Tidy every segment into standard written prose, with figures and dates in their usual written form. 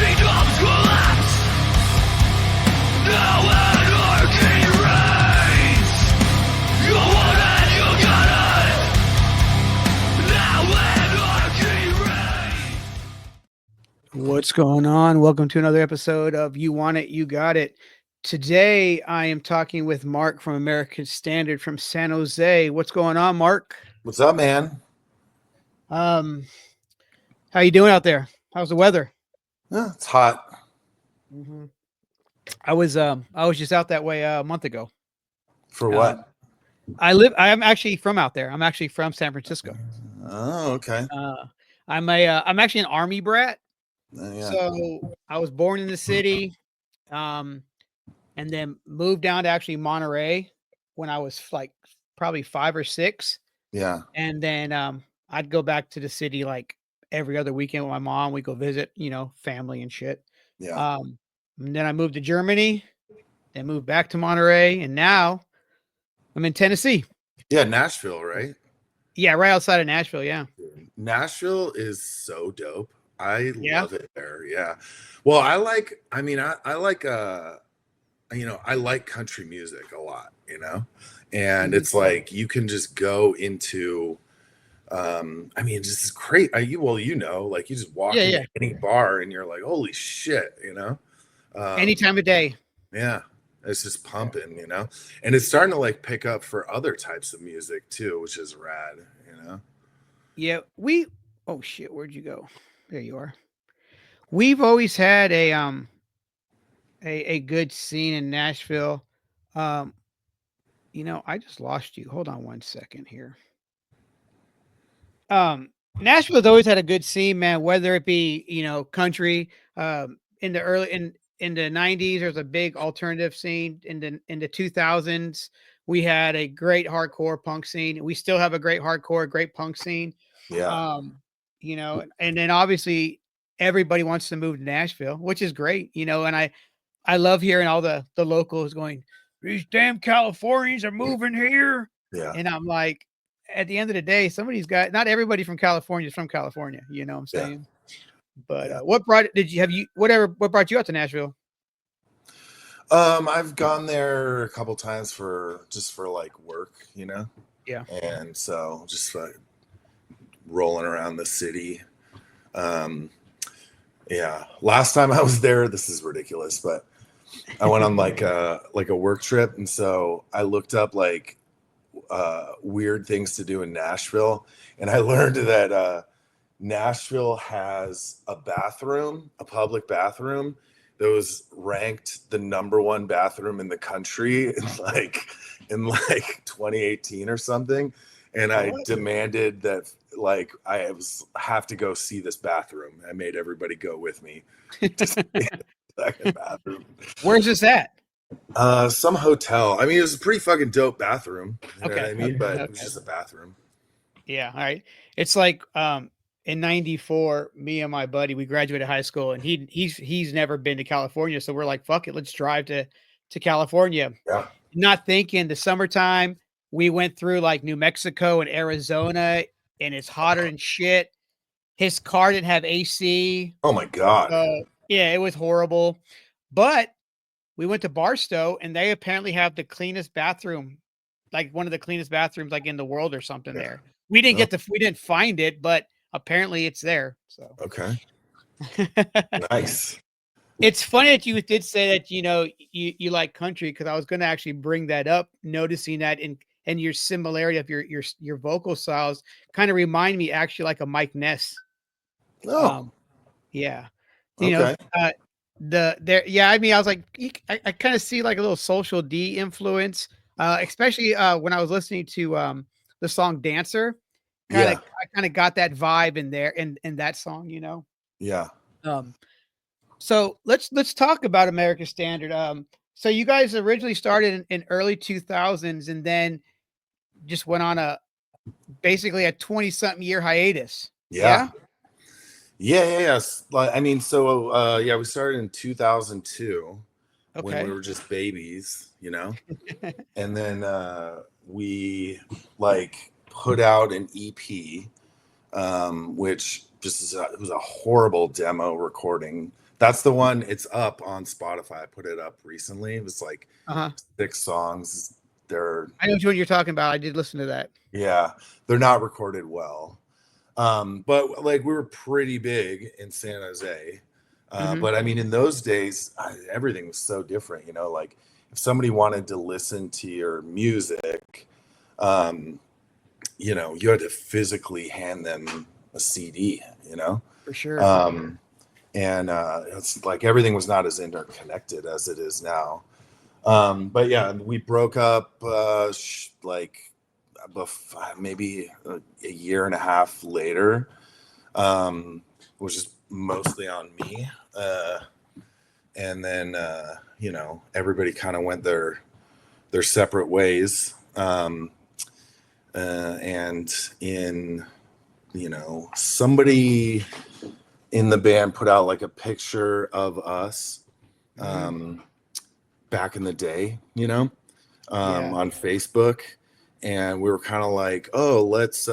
kingdoms collapse. Now anarchy reigns. You want it, you got it. Now anarchy reigns. What's going on? Welcome to another episode of You Want It, You Got It. Today I am talking with Mark from American Standard from San Jose. What's going on, Mark? What's up, man? How you doing out there? How's the weather? It's hot. I was just out that way a month ago. For what? I'm actually from out there. I'm actually from San Francisco. Oh, okay. I'm actually an Army brat. Yeah. So I was born in the city, and then moved down to actually Monterey when I was like probably 5 or 6. Yeah. And then I'd go back to the city like every other weekend with my mom. We go visit, family and shit. Yeah. And then I moved to Germany, then moved back to Monterey, and now I'm in Tennessee. Yeah, Nashville, right? Yeah, right outside of Nashville. Yeah. Nashville is so dope. I Yeah? love it there. Yeah. Well, I like country music a lot, and it's like you can just go into it's just great. Like you just walk into any bar and you're like, holy shit, Any time of day. Yeah, it's just pumping, and it's starting to like pick up for other types of music too, which is rad, Yeah, oh shit, where'd you go? There you are. We've always had a good scene in Nashville. I just lost you. Hold on one second here. Nashville's always had a good scene, man, whether it be, country, in the 90s, there's a big alternative scene. In the 2000s, we had a great hardcore punk scene. We still have a great punk scene. Yeah. And then obviously everybody wants to move to Nashville, which is great, and I love hearing all the locals going, these damn Californians are moving here. Yeah. And I'm like, at the end of the day, not everybody from California is from California, you know what I'm saying? Yeah. But what brought you out to Nashville? I've gone there a couple times for like work, Yeah. And so just like rolling around the city. Yeah. Last time I was there, this is ridiculous, but I went on like a work trip, and so I looked up like weird things to do in Nashville, and I learned that Nashville has a public bathroom that was ranked the #1 bathroom in the country in 2018 or something, and I demanded that like have to go see this bathroom. I made everybody go with me to see the second bathroom. Where's this at? Some hotel. I mean, it was a pretty fucking dope bathroom. You know what I mean? But it was just a bathroom. Yeah. All right. It's like in 94, me and my buddy, we graduated high school, and he's never been to California. So we're like, fuck it, let's drive to California. Yeah. Not thinking the summertime, we went through like New Mexico and Arizona, and it's hotter than shit. His car didn't have AC. Oh my God. Yeah, it was horrible. But we went to Barstow, and they apparently have the cleanest bathroom, like one of the cleanest bathrooms like in the world or something there. We didn't we didn't find it, but apparently it's there. So okay. Nice. It's funny that you did say that, you like country, because I was going to actually bring that up, noticing that and your similarity of your vocal styles kind of remind me actually like a Mike Ness. Oh, yeah. Okay. I was like, I kind of see like a little Social D influence, especially when I was listening to the song Dancer. I kind of got that vibe in there in that song, Yeah. So let's talk about American Standard. So you guys originally started in early 2000s, and then just went on basically a 20-something year hiatus. Yeah. Yes. I mean, so we started in 2002 when we were just babies, and then we like put out an EP, which it was a horrible demo recording. That's the one. It's up on Spotify. I put it up recently. It was like 6 songs. I know which one you're talking about. I did listen to that. Yeah, they're not recorded well. But like we were pretty big in San Jose. But I mean, in those days, everything was so different, you know, like if somebody wanted to listen to your music, you know, you had to physically hand them a CD, you know? For sure. And it's like everything was not as interconnected as it is now. But yeah, we broke up maybe a year and a half later, which is mostly on me. And then, you know, everybody kind of went their separate ways. And in, you know, somebody in the band put out like a picture of us back in the day, you know, on Facebook. And we were kind of like, oh, let's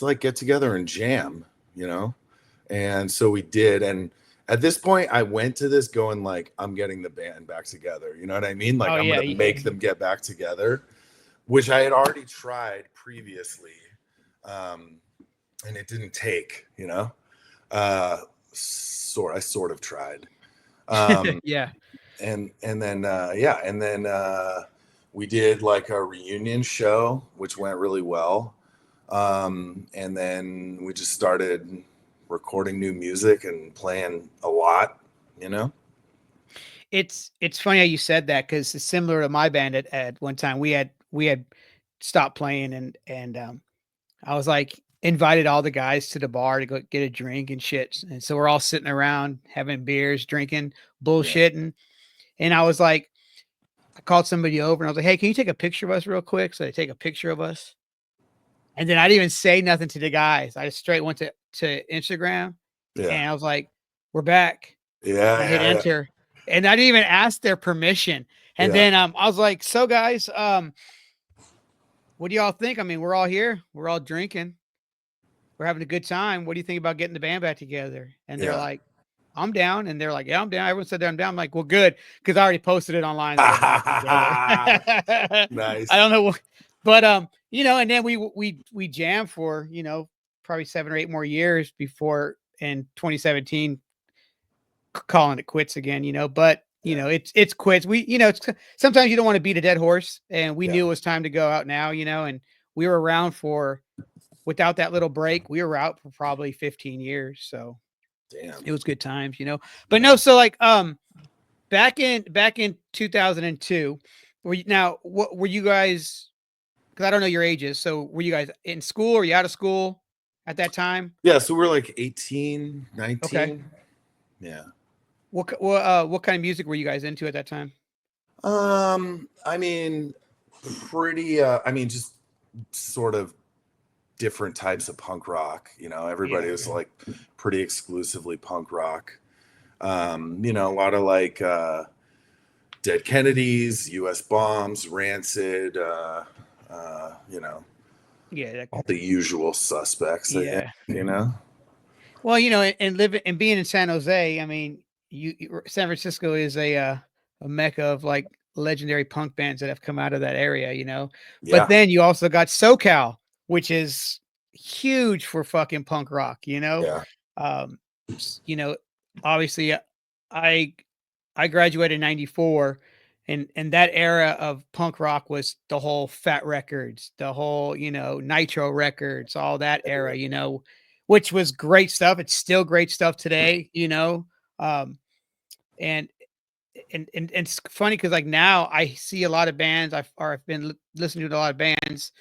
like get together and jam, you know? And so we did. And at this point I went to this going like, I'm getting the band back together. You know what I mean? Like I'm going to make them get back together, which I had already tried previously. And it didn't take, you know, I sort of tried. Yeah. And then we did like a reunion show, which went really well. And then we just started recording new music and playing a lot, you know? It's funny how you said that, because it's similar to my band at one time. We had stopped playing, and I was like invited all the guys to the bar to go get a drink and shit. And so we're all sitting around having beers, drinking, bullshitting. And I was like, I called somebody over and I was like, hey, can you take a picture of us real quick? So they take a picture of us. And then I didn't even say nothing to the guys. I just straight went to Instagram and I was like, we're back. Yeah. I hit enter. And I didn't even ask their permission. And then I was like, so guys, what do y'all think? I mean, we're all here. We're all drinking. We're having a good time. What do you think about getting the band back together? And they're like, I'm down. And they're like, yeah, I'm down. Everyone said I'm down. I'm like, well, good. Because I already posted it online. Nice. I don't know what, but you know, and then we jammed for, you know, probably 7 or 8 more years before in 2017 calling it quits again, you know, but you know, it's quits. We, you know, it's sometimes you don't want to beat a dead horse, and we knew it was time to go out now, you know, and we were around without that little break, we were out for probably 15 years. So damn, it was good times, you know, but no. So like, back in 2002, what were you guys, cause I don't know your ages. So were you guys in school or you out of school at that time? Yeah. So we're like 18, 19. Okay. Yeah. What kind of music were you guys into at that time? I mean, just sort of different types of punk rock, you know, everybody was like pretty exclusively punk rock. You know, a lot of like Dead Kennedys, US Bombs, Rancid, you know, all the usual suspects, I think, you know. Well, you know, and being in San Jose, I mean, San Francisco is a mecca of like legendary punk bands that have come out of that area, you know. But then you also got SoCal, which is huge for fucking punk rock, you know. You know, obviously I graduated in 94, and that era of punk rock was the whole Fat Records, the whole, you know, Nitro Records, all that era, you know, which was great stuff. It's still great stuff today, you know. And it's funny because like now I see a lot of bands I've been listening to a lot of bands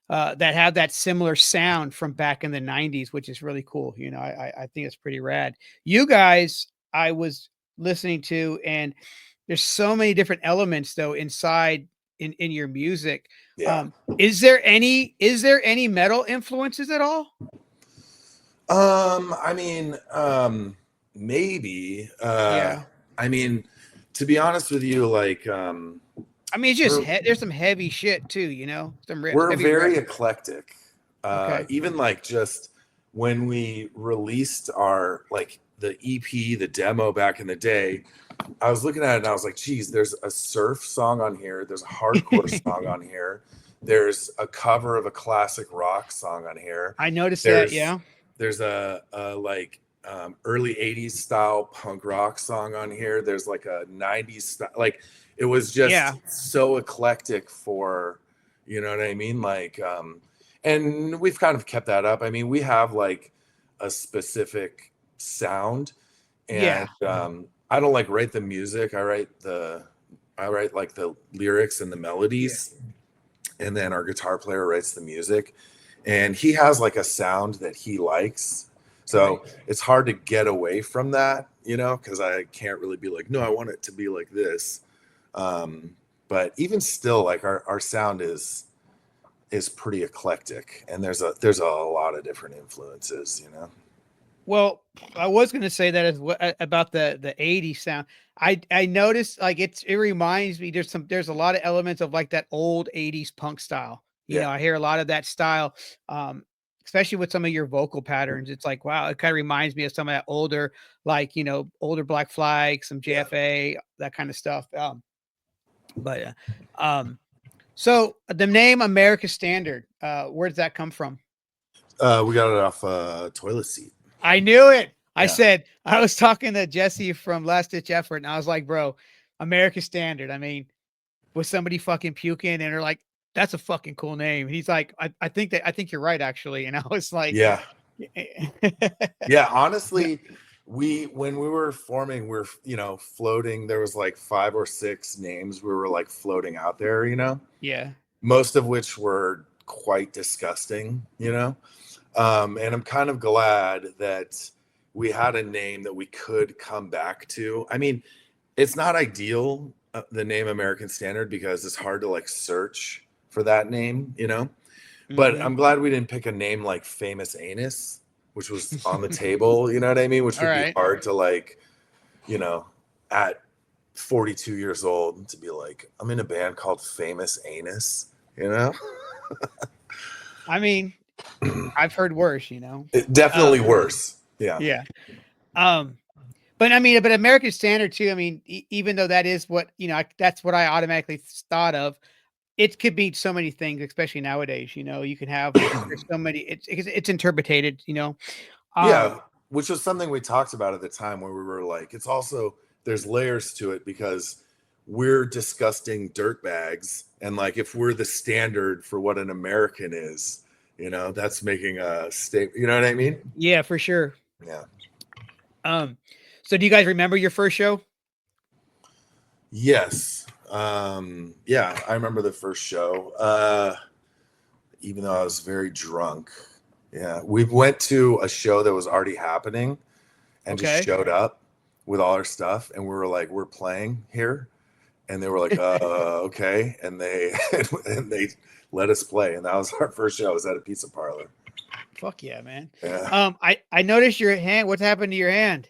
that have that similar sound from back in the 90s, which is really cool. You know, I think it's pretty rad. You guys, I was listening to, and there's so many different elements though inside in your music. Is there any metal influences at all? I mean, maybe. I mean, to be honest with you, like, I mean, it's just there's some heavy shit too, you know. We're very eclectic. Even like just when we released our like the EP, the demo back in the day, I was looking at it and I was like, geez, there's a surf song on here. There's a hardcore song on here. There's a cover of a classic rock song on here. I noticed that. There's Yeah. there's a like early 80s style punk rock song on here. There's like a 90s style, like it was just Yeah. so eclectic for, you know what I mean? Like and we've kind of kept that up. I mean, we have like a specific sound, and I don't like write the music. I write like the lyrics and the melodies, and then our guitar player writes the music, and he has like a sound that he likes. So it's hard to get away from that, you know, because I can't really be like, no, I want it to be like this. But even still, like our sound is pretty eclectic, and there's a lot of different influences, you know. Well, I was going to say that as well about the 80s sound. I noticed like it reminds me there's a lot of elements of like that old 80s punk style. You know, I hear a lot of that style, especially with some of your vocal patterns. It's like, wow, it kind of reminds me of some of that older, like, you know, older Black Flag, some JFA, that kind of stuff. So the name America Standard, where does that come from? We got it off a toilet seat. I knew it. I was talking to Jesse from Last Ditch Effort, and I was like, bro, America Standard. I mean, was somebody fucking puking? And they're like, that's a fucking cool name. And he's like, I think you're right, actually. And I was like, yeah. Honestly, when we were forming, we're, you know, floating. There was like 5 or 6 names we were like floating out there, you know. Yeah. Most of which were quite disgusting, you know. And I'm kind of glad that we had a name that we could come back to. I mean, it's not ideal, the name American Standard, because it's hard to like search for that name, you know. But I'm glad we didn't pick a name like Famous Anus, which was on the table, you know what I mean? Which would be hard to like, you know, at 42 years old to be like, I'm in a band called Famous Anus, you know? I mean, I've heard worse, you know. Definitely worse. Yeah. Yeah. But I mean, but American Standard too. I mean, even though that is what, you know, that's what I automatically thought of. It could be so many things, especially nowadays. You know, you can have there's so many. It's interpreted. You know. Which was something we talked about at the time, where we were like, it's also there's layers to it, because we're disgusting dirtbags, and like if we're the standard for what an American is, you know, that's making a statement. You know what I mean? Yeah, for sure. Yeah. So do you guys remember your first show? Yes. Yeah, I remember the first show. Even though I was very drunk. Yeah. We went to a show that was already happening and just showed up with all our stuff, and we were like, we're playing here. And they were like, okay. And they let us play. And that was our first show. It was at a pizza parlor. Fuck yeah, man. Yeah. I noticed your hand. What's happened to your hand?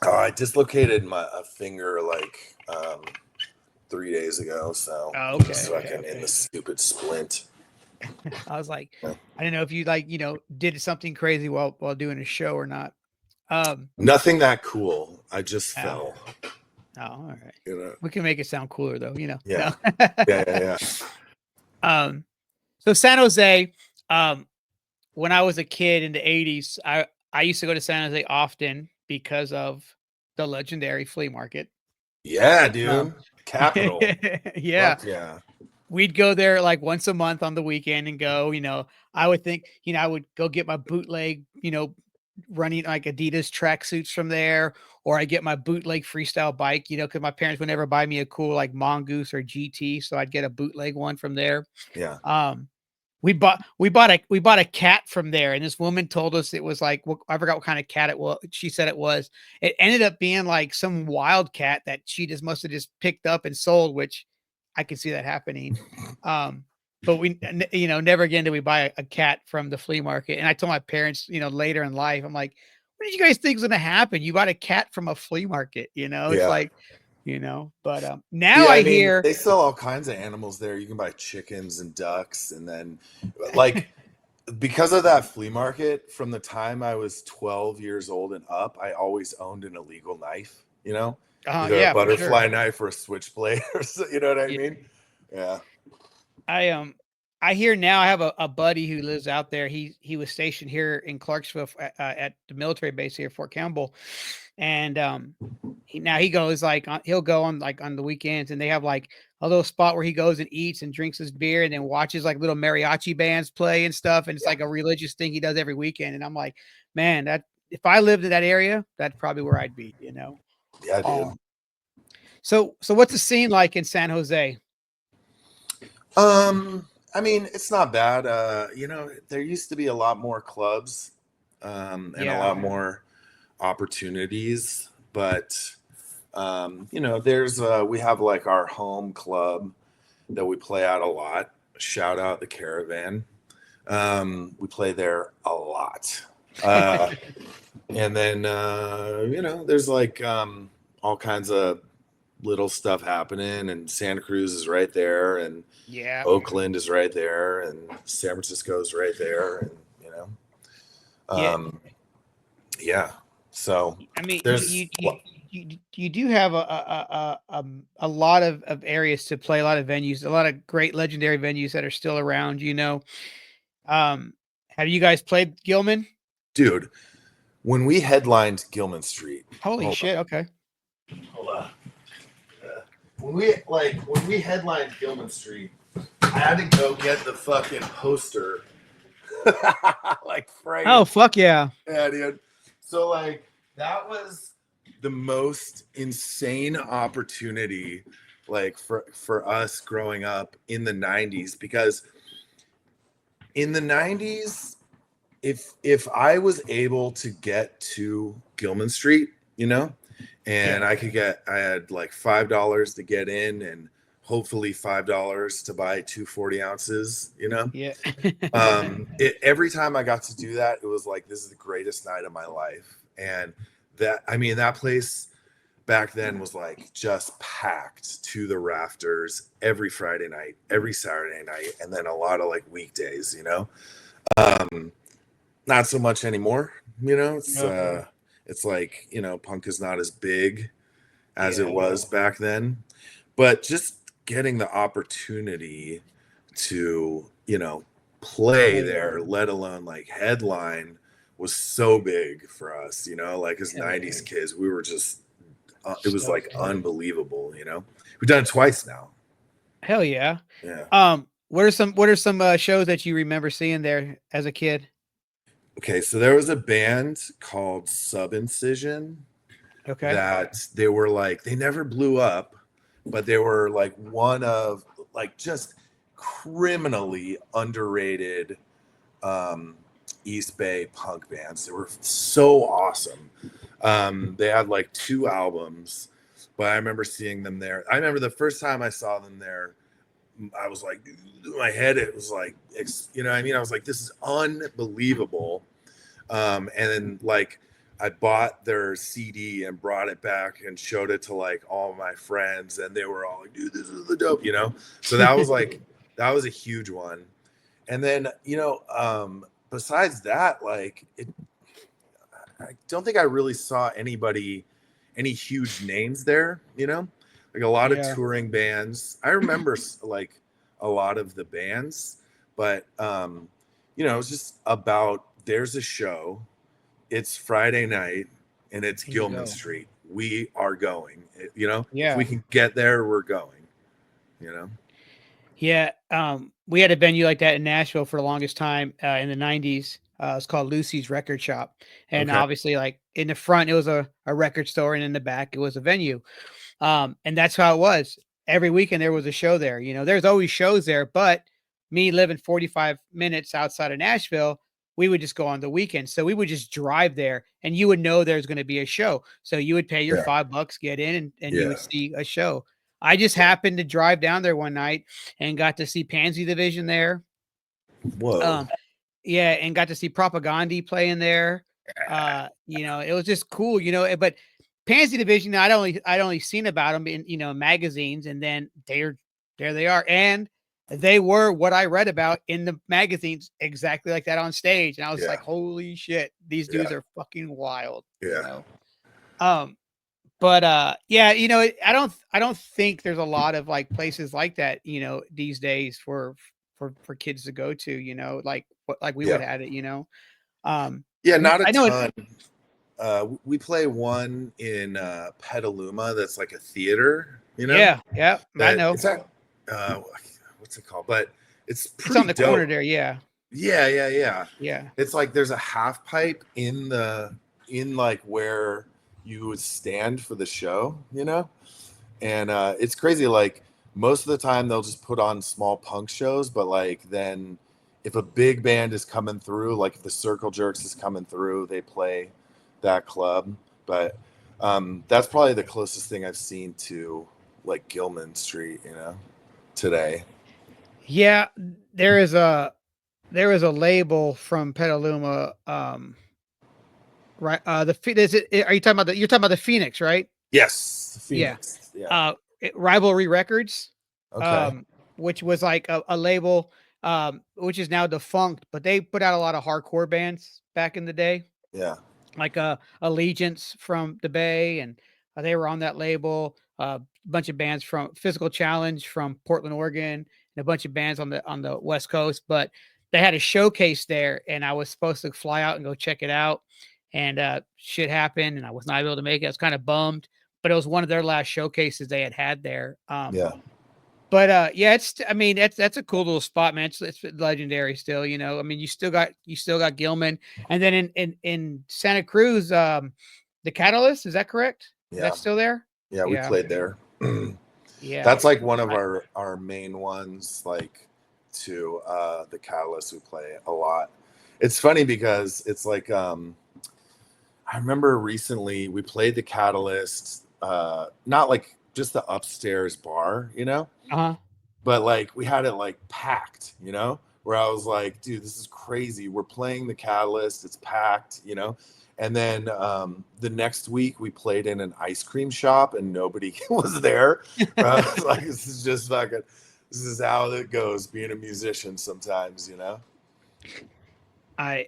I dislocated a finger like 3 days ago. So just fucking in the stupid splint. I was like, I didn't know if you like, you know, did something crazy while doing a show or not. Nothing that cool. I just fell. Oh, all right. You know? We can make it sound cooler though, you know. Yeah. No. Yeah. So San Jose, when I was a kid in the 80s, I used to go to San Jose often because of the legendary flea market. Yeah, dude. Capital. Yeah. Fuck yeah. We'd go there like once a month on the weekend and go, you know, I would think, you know, I would go get my bootleg, you know, running like Adidas tracksuits from there, or I get my bootleg freestyle bike, you know, because my parents would never buy me a cool like Mongoose or GT. So I'd get a bootleg one from there. Yeah. We bought a cat from there, and this woman told us it was like, I forgot what kind of cat it was. She said it was. It ended up being like some wild cat that she just must have just picked up and sold, which I could see that happening. But we, you know, never again did we buy a cat from the flea market. And I told my parents, you know, later in life, I'm like, what did you guys think is going to happen? You bought a cat from a flea market, you know? It's like, you know, but now I mean, hear they sell all kinds of animals there. You can buy chickens and ducks, and then like because of that flea market, from the time I was 12 years old and up, I always owned an illegal knife, either a Yeah, for sure. butterfly knife or a switchblade or you know what I Yeah. mean? Yeah. I hear now I have a buddy who lives out there. He was stationed here in Clarksville at the military base here, Fort Campbell, and he goes like he'll go on like on the weekends, and they have like a little spot where he goes and eats and drinks his beer, and then watches like little mariachi bands play and stuff, and it's Yeah. like a religious thing he does every weekend. And I'm like, man, that if I lived in that area, that's probably where I'd be, Yeah, dude. So what's the scene like in San Jose? I mean, it's not bad. There used to be a lot more clubs, and a Yeah. lot more opportunities, but there's we have like our home club that we play at a lot. Shout out the Caravan. We play there a lot. And then there's like all kinds of little stuff happening, and Santa Cruz is right there, and Yeah. Oakland is right there, and San Francisco is right there, and Yeah. yeah. So I mean, there's you do have a lot of areas to play, a lot of venues, a lot of great legendary venues that are still around. Have you guys played Gilman? dude, when we headlined Gilman Street. Holy Hold shit! Okay. Hold on. When we headlined Gilman Street, I had to go get the fucking poster. Like frame. Oh fuck yeah! Yeah, dude. So like that was the most insane opportunity like for us growing up in the 90s, because in the 90s, if I was able to get to Gilman Street, and I had like $5 to get in, and hopefully $5 to buy 240 ounces, Yeah. Every time I got to do that, it was like, this is the greatest night of my life. And that place back then was like just packed to the rafters every Friday night, every Saturday night, and then a lot of like weekdays, not so much anymore, it's like, punk is not as big as it was back then, but just getting the opportunity to, play there, let alone like headline, was so big for us, like as 90s kids. We were just, it was like unbelievable, We've done it twice now. Hell yeah. Yeah. What are some shows that you remember seeing there as a kid? Okay, so there was a band called Subincision. Okay. That they were like, they never blew up, but they were like one of like just criminally underrated East Bay punk bands. They were so awesome. They had like 2 albums, but I remember seeing them there. I remember the first time I saw them there, I was like, my head, it was like, I was like, this is unbelievable. And then like, I bought their CD and brought it back and showed it to like all my friends, and they were all like, dude, this is the dope, So that was like, that was a huge one. And then, besides that, like I don't think I really saw any huge names there, like a lot of touring bands. I remember like a lot of the bands, but it was just about, there's a show, it's Friday night, and it's Gilman Street. We are going, Yeah. If we can get there, we're going, Yeah. We had a venue like that in Nashville for the longest time in the 90s. It's called Lucy's Record Shop. And obviously, like in the front, it was a record store, and in the back, it was a venue. And that's how it was. Every weekend there was a show there. There's always shows there, but me living 45 minutes outside of Nashville, we would just go on the weekend. So we would just drive there, and you would know there's going to be a show. So you would pay your $5, get in, and you would see a show. I just happened to drive down there one night and got to see Pansy Division there. Whoa. Yeah, and got to see Propagandhi playing there. It was just cool, but Pansy Division, I'd only seen about them in magazines, and then there they are. And they were what I read about in the magazines, exactly like that on stage. And I was Yeah. like, holy shit, these dudes Yeah. are fucking wild, Yeah. you know? But yeah, you know, I don't think there's a lot of like places like that, you know, these days for kids to go to, you know, like what like we would Yeah. have it, you know. Yeah, not a I know it, ton. We play one in Petaluma that's like a theater, you know, yeah, yeah, I that know. it's at, what's it called? But it's It's on pretty the corner dope. there, yeah. Yeah. Yeah. It's like there's a half pipe in like where you would stand for the show, you know? And it's crazy. Like most of the time they'll just put on small punk shows, but like then if a big band is coming through, like if the Circle Jerks is coming through, they play that club. But that's probably the closest thing I've seen to like Gilman Street, you know, today. Yeah, there is a label from Petaluma, right? Is it, are you talking about you're talking about the Phoenix, right? Yes, Yeah. Phoenix. Yeah. Rivalry Records, Okay. which was like a label, which is now defunct, but they put out a lot of hardcore bands back in the day, Yeah. like Allegiance from the Bay, and they were on that label. A bunch of bands from Physical Challenge from Portland, Oregon, and a bunch of bands on the West Coast. But they had a showcase there, and I was supposed to fly out and go check it out, and shit happened, and I was not able to make it. I was kind of bummed, but it was one of their last showcases they had there. Yeah. But yeah, I mean, that's a cool little spot, man. It's legendary still, you know. I mean, you still got Gilman, and then in Santa Cruz, the Catalyst, is that correct? Yeah. That's still there? Yeah. We Yeah. played there. Yeah. That's like one of I, our main ones, like to the Catalyst we play a lot. It's funny because it's like I remember recently we played the Catalyst, not like just the upstairs bar, you know, uh-huh. but like we had it like packed, you know, where I was like, dude, this is crazy. We're playing the Catalyst, it's packed, you know. And then the next week we played in an ice cream shop and nobody was there. I was like, this is just fucking, this is how it goes being a musician sometimes, you know. I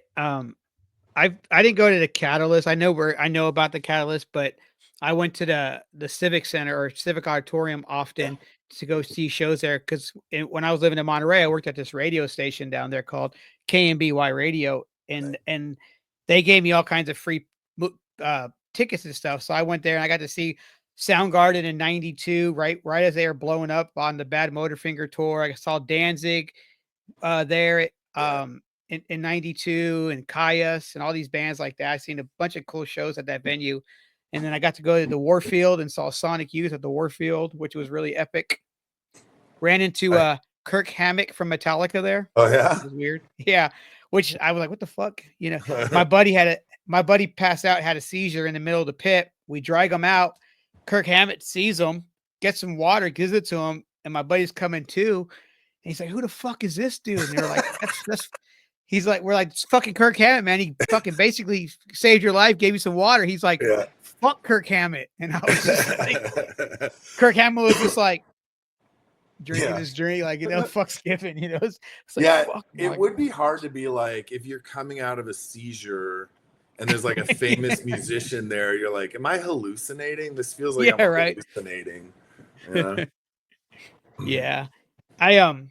I didn't go to the Catalyst. I know about the Catalyst, but I went to the Civic Center or Civic Auditorium Yeah. often to go see shows there because when I was living in Monterey, I worked at this radio station down there called KMBY Radio, Right. and they gave me all kinds of free tickets and stuff. So I went there and I got to see Soundgarden in '92, right as they were blowing up on the Bad Motorfinger tour. I saw Danzig there Yeah. in '92 and Caius and all these bands like that. I seen a bunch of cool shows at that venue. And then I got to go to the Warfield and saw Sonic Youth at the Warfield, which was really epic. Ran into Right. Kirk Hammett from Metallica there. Oh Which yeah. was weird. Yeah. Which I was like, what the fuck? You know, my buddy passed out, had a seizure in the middle of the pit. We drag him out. Kirk Hammett sees him, gets some water, gives it to him, and my buddy's coming too. And he's like, who the fuck is this dude? And they're like, that's he's like, we're like, it's fucking Kirk Hammett, man. He fucking basically saved your life, gave you some water. He's like, Yeah. fuck Kirk Hammett. And I was just like, Kirk Hammett was just like drinking Yeah. his drink, like, you know, fuck's given, you know. It's like, Yeah, fuck it my would be hard to be like if you're coming out of a seizure and there's like a famous musician there, you're like, am I hallucinating? This feels like I'm yeah, right. hallucinating. You know? Yeah. I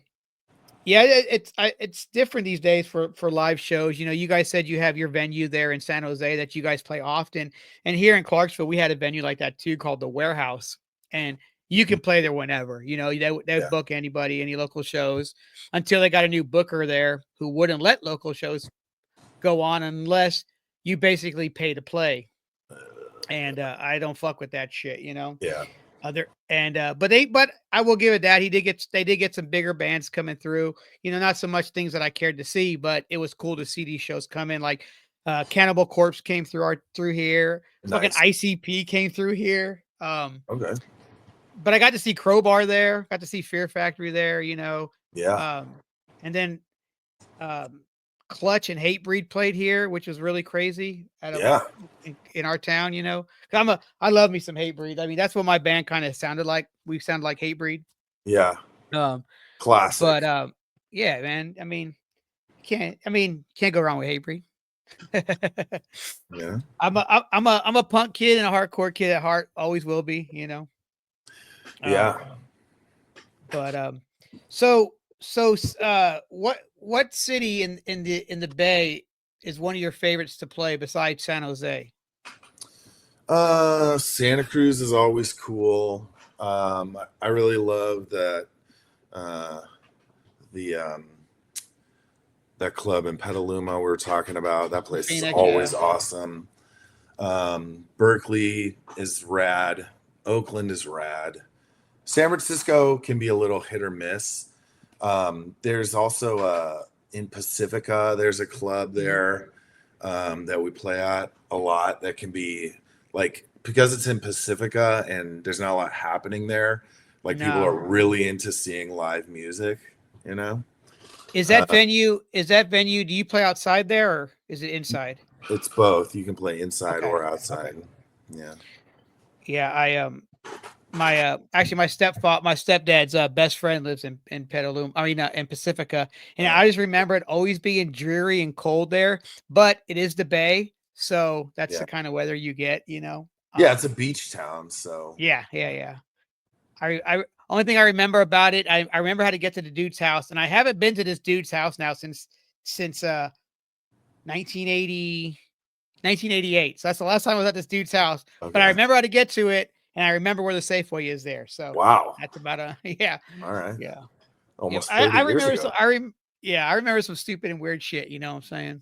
yeah, it's different these days for live shows. You know, you guys said you have your venue there in San Jose that you guys play often. And here in Clarksville, we had a venue like that too called the Warehouse. And you can play there whenever. You know, they would Yeah. book anybody, any local shows until they got a new booker there who wouldn't let local shows go on unless you basically pay to play. And I don't fuck with that shit, you know. Yeah. But I will give it that they did get some bigger bands coming through. You know, not so much things that I cared to see, but it was cool to see these shows come in. Like Cannibal Corpse came through here. Fucking Nice. ICP came through here. Okay. But I got to see Crowbar there. Got to see Fear Factory there. You know, Yeah. and then Clutch and Hatebreed played here, which was really crazy. Yeah. In our town, you know, I love me some Hatebreed. I mean, that's what my band kind of sounded like. We sounded like Hatebreed. Yeah. Classic. But yeah, man. Can't go wrong with Hatebreed. Yeah. I'm a punk kid and a hardcore kid at heart. Always will be, you know. Yeah. But what city in the Bay is one of your favorites to play besides San Jose? Santa Cruz is always cool. I really love that the that club in Petaluma we were talking about. That place is Phoenix, always awesome. Berkeley is rad. Oakland is rad. San Francisco can be a little hit or miss. There's also in Pacifica, there's a club there that we play at a lot that can be like, because it's in Pacifica and there's not a lot happening there, like people No. are really into seeing live music, you know? Is that venue? Do you play outside there or is it inside? It's both. You can play inside Okay, or outside. okay. Yeah. Yeah, actually my stepdad's best friend lives in Petaluma. In Pacifica, and I just remember it always being dreary and cold there. But it is the Bay, so that's the kind of weather you get, you know. Yeah, it's a beach town, so Yeah. I only thing I remember about it, I remember how to get to the dude's house, and I haven't been to this dude's house now since 1980. 1988. So that's the last time I was at this dude's house. okay. But I remember how to get to it, and I remember where the Safeway is there. So wow. that's about yeah. All right. Yeah. Almost I 30 years remember ago. I remember some stupid and weird shit, you know what I'm saying?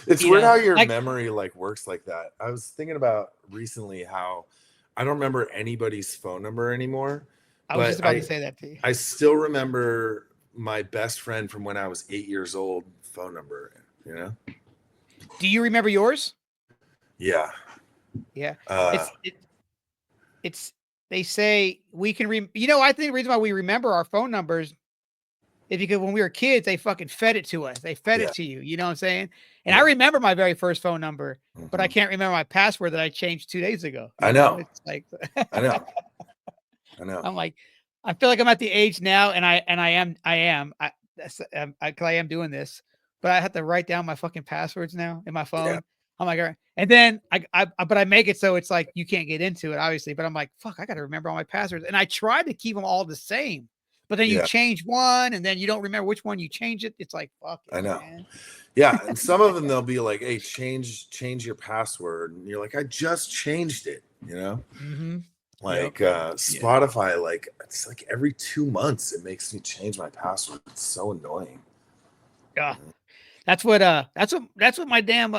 It's weird how your memory like works like that. I was thinking about recently how I don't remember anybody's phone number anymore. I was just about to say that to you. I still remember my best friend from when I was 8 years old phone number, you know? Do you remember yours? Yeah. Yeah. It's they say we can I think the reason why we remember our phone numbers is because when we were kids, they fucking fed it to us. They fed it to you. You know what I'm saying? And I remember my very first phone number, but I can't remember my password that I changed 2 days ago. I know. It's like I know. I'm like, I feel like I'm at the age now, and I am doing this, but I have to write down my fucking passwords now in my phone. Yeah. I'm like, all right. And then but I make it so it's like you can't get into it, obviously. But I'm like, fuck, I got to remember all my passwords, and I try to keep them all the same. But then you change one, and then you don't remember which one you change it. It's like, fuck it, I know. Man. Yeah, and some of them they'll be like, "Hey, change your password," and you're like, "I just changed it," you know. Mm-hmm. Like Spotify, like it's like every 2 months it makes me change my password. It's so annoying. Yeah, that's what my damn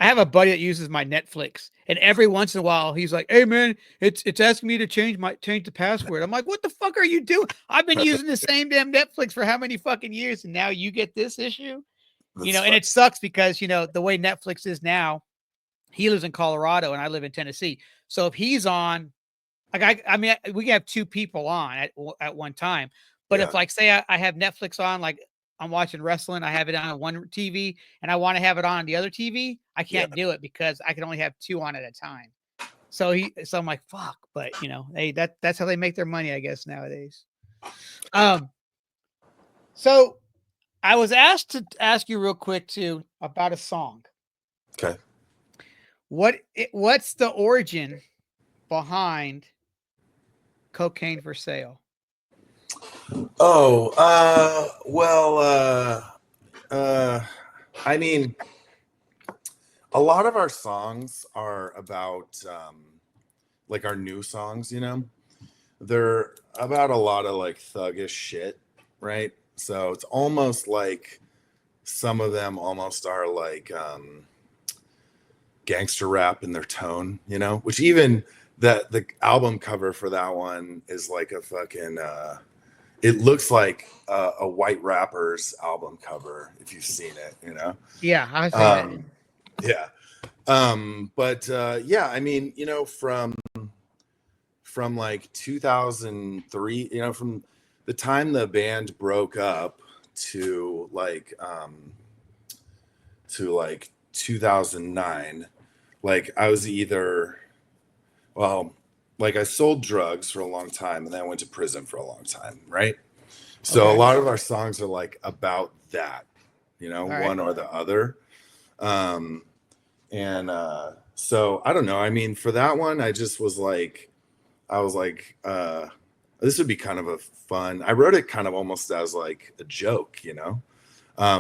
I have a buddy that uses my Netflix, and every once in a while he's like, "Hey man, it's asking me to change the password." I'm like, "What the fuck are you doing? I've been using the same damn Netflix for how many fucking years, and now you get this issue?" That's and it sucks because the way Netflix is now, he lives in Colorado and I live in Tennessee. So if he's on, like we can have two people on at one time. But if like say I have Netflix on, like I'm watching wrestling, I have it on one TV, and I want to have it on the other TV, I can't do it because I can only have two on at a time. So I'm like, fuck, but hey, that's how they make their money, I guess, nowadays. So I was asked to ask you real quick too about a song. Okay. What's the origin behind Cocaine for Sale? Oh, I mean, a lot of our songs are about, like our new songs, they're about a lot of like thuggish shit, right? So it's almost like some of them almost are like, gangster rap in their tone, which even the album cover for that one is like a fucking, it looks like a white rapper's album cover if you've seen it, Yeah, I see that. Yeah. I mean, from like 2003, from the time the band broke up to like 2009, like I was either, well, like I sold drugs for a long time and then I went to prison for a long time, right? So a Okay. lot of our songs are like about that, All right. one or the other. Um, and so I don't know. I mean, for that one, I just was like, I was like, this would be kind of a fun. I wrote it kind of almost as like a joke,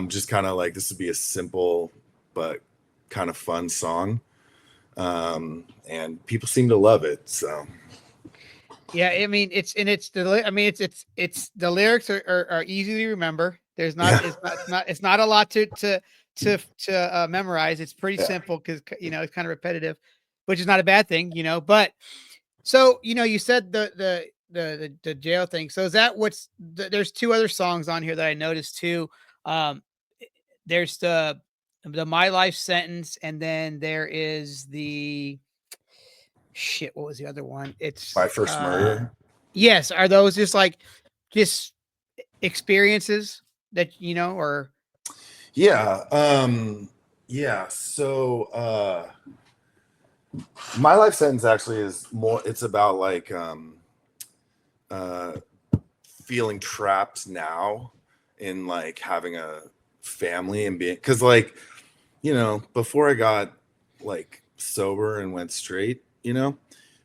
just kind of like this would be a simple but kind of fun song. And people seem to love it. So Yeah, I mean it's the lyrics are easy to remember. There's not yeah, it's not a lot to memorize. It's pretty yeah, simple because it's kind of repetitive, which is not a bad thing, But so you said the jail thing. So is that there's two other songs on here that I noticed too. Um, there's the My Life Sentence, and then there is the shit. What was the other one? It's my first murder. yes. Are those just experiences that or Yeah. Yeah. So my life sentence actually is more, it's about like uh feeling trapped now in like having a family and being, because like, before I got like sober and went straight,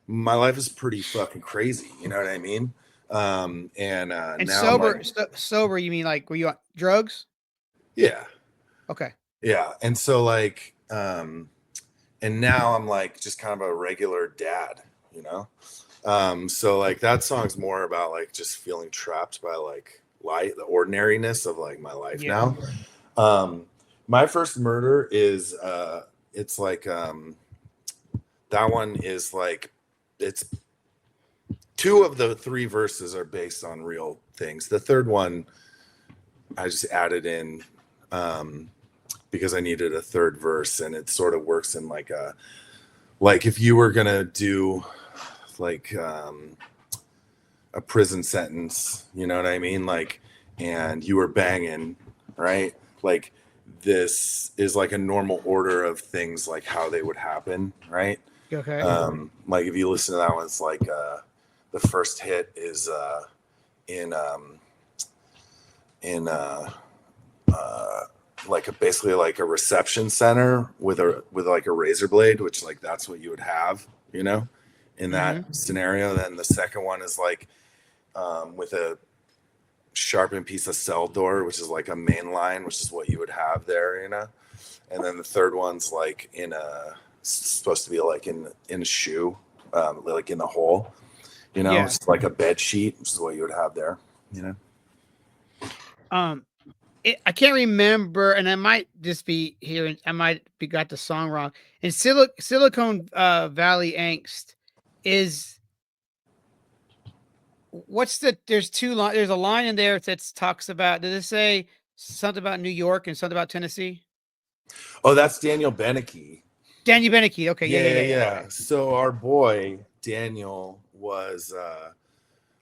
my life is pretty fucking crazy, you know what I mean? And and now I'm like, sober? You mean like were you on drugs? yeah. Okay. Yeah. And so like and now I'm like just kind of a regular dad, you know? So like that song's more about like just feeling trapped by like light, the ordinariness of like my life Yeah. now. My first murder is it's like that one is like, it's two of the three verses are based on real things. The third one I just added in because I needed a third verse, and it sort of works in like a, like if you were gonna do like a prison sentence, you know what I mean? Like, and you were banging, right? Like this is like a normal order of things, like how they would happen, right? Okay. Like if you listen to that one, it's like the first hit is in in like basically like a reception center with like a razor blade, which like that's what you would have, in that scenario. Then the second one is like with a sharpened piece of cell door, which is like a main line, which is what you would have there, And then the third one's like supposed to be like in a shoe, like in the hole, Yeah. It's like a bed sheet, which is what you would have there, Um, I can't remember, and I might just be hearing. I might be got the song wrong. In Silicon Valley Angst is what's the? There's two line. There's a line in there that talks about. Does it say something about New York and something about Tennessee? Oh, that's Daniel Beneke. Daniel Beneke. Okay. Yeah. So our boy Daniel was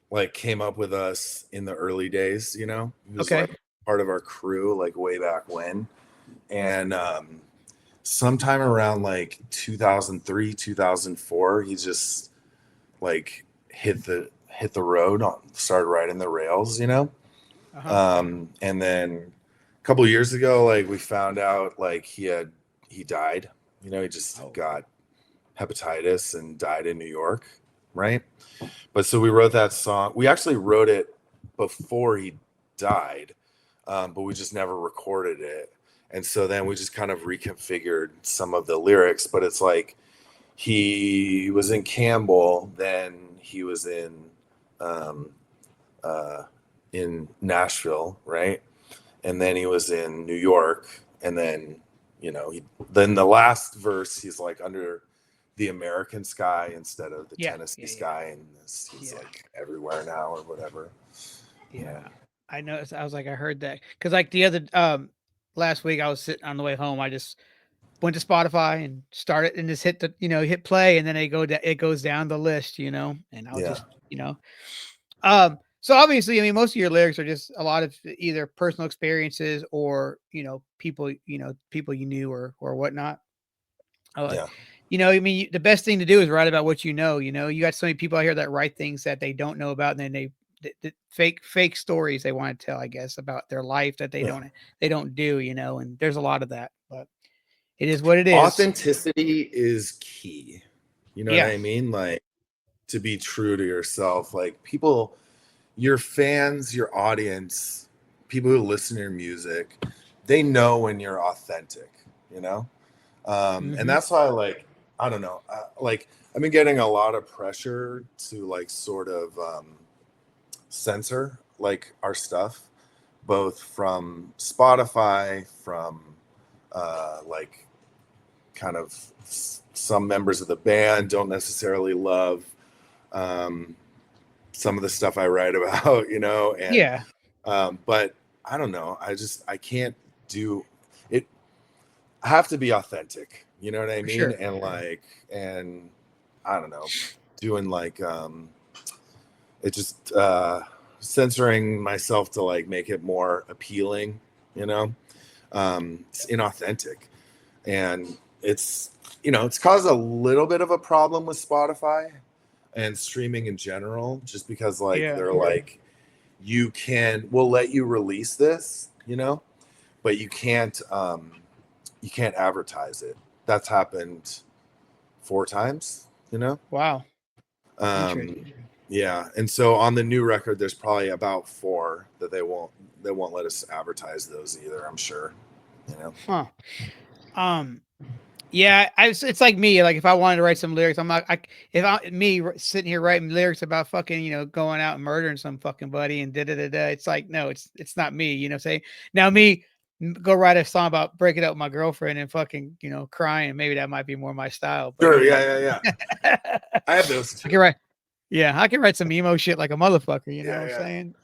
like came up with us in the early days, He was Okay. like part of our crew like way back when. And sometime around like 2003, 2004, he just like hit the road, started riding the rails, And then a couple of years ago, like we found out like he died, he just got hepatitis and died in New York, right? But so we wrote that song. We actually wrote it before he died, but we just never recorded it. And so then we just kind of reconfigured some of the lyrics. But it's like he was in Campbell, then he was um, in Nashville, right? And then he was in New York, and then then the last verse he's like under the American sky instead of the Tennessee sky, and he's like everywhere now or whatever. Yeah. I know. I was like, I heard that because like the other last week I was sitting on the way home. I just went to Spotify and started and just hit hit play, and then it goes down the list, and I'll just so obviously, I mean, most of your lyrics are just a lot of either personal experiences or people people you knew or whatnot. Yeah. you know, I mean, the best thing to do is write about what you know. You know, you got so many people out here that write things that they don't know about, and then they fake stories they want to tell, I guess, about their life that they don't do. You know, and there's a lot of that, but it is what it is. Authenticity is key. You know what Yeah, I mean? Like, to be true to yourself. Like, people, your fans, your audience, people who listen to your music, they know when you're authentic, you know? And hmm that's why, like, I don't know, like, I've been getting a lot of pressure to, like, sort of censor, like, our stuff, both from Spotify, from, like, kind of some members of the band don't necessarily love some of the stuff I write about, you know, and yeah, but I don't know. I can't do it. I have to be authentic, you know what I for mean? sure. And like, and I don't know, doing like it just censoring myself to like make it more appealing, you know. It's inauthentic, and it's, you know, it's caused a little bit of a problem with Spotify and streaming in general, just because like Yeah, they're like, we'll let you release this, you know, but you can't advertise it. That's happened 4 times, you know. wow, um interesting. yeah, and so on the new record there's probably about 4 that they won't let us advertise those either, I'm sure, you know. Huh. Um, yeah, it's like me. Like if I wanted to write some lyrics, I'm not. If I me sitting here writing lyrics about fucking, you know, going out and murdering some fucking buddy and da da da da. It's like no, it's not me. You know, say now me go write a song about breaking up with my girlfriend and fucking, you know, crying. Maybe that might be more my style. But Sure, you know, yeah. I have those I can too. write. Yeah, I can write some emo shit like a motherfucker. You know what I'm Yeah, saying?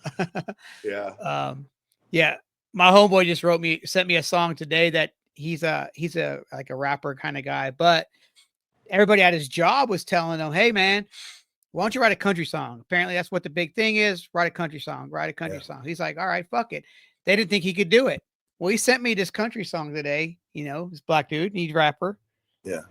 yeah. Yeah, my homeboy just sent me a song today that he's a like a rapper kind of guy, but everybody at his job was telling him, "Hey man, why don't you write a country song?" Apparently that's what the big thing is, write a country song, write a country Yeah, song. He's like, "All right, fuck it." They didn't think he could do it. Well, he sent me this country song today, you know, this black dude, he's a rapper. yeah.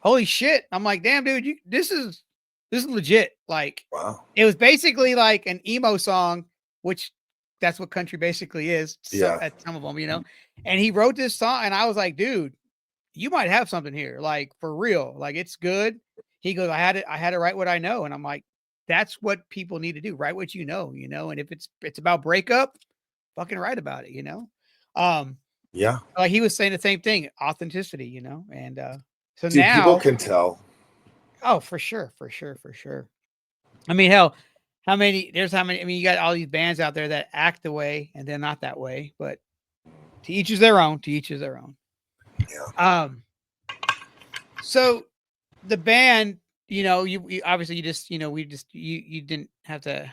Holy shit. I'm like, "Damn dude, this is legit." Like Wow. it was basically like an emo song, which that's what country basically is. So Yeah, at some of them, you know. And he wrote this song and I was like, "Dude, you might have something here, like for real. Like it's good." He goes, I had to write what I know." And I'm like, that's what people need to do. Write what you know. And if it's about breakup, fucking write about it, you know? Um, yeah. like he was saying the same thing, authenticity, you know. And so Dude, people now, can tell. oh, for sure, for sure, for sure. I mean, hell, how many, I mean, you got all these bands out there that act the way and they're not that way, but to each is their own, to each is their own. Yeah. Um, so the band, you know, you obviously you just, you know, you didn't have to,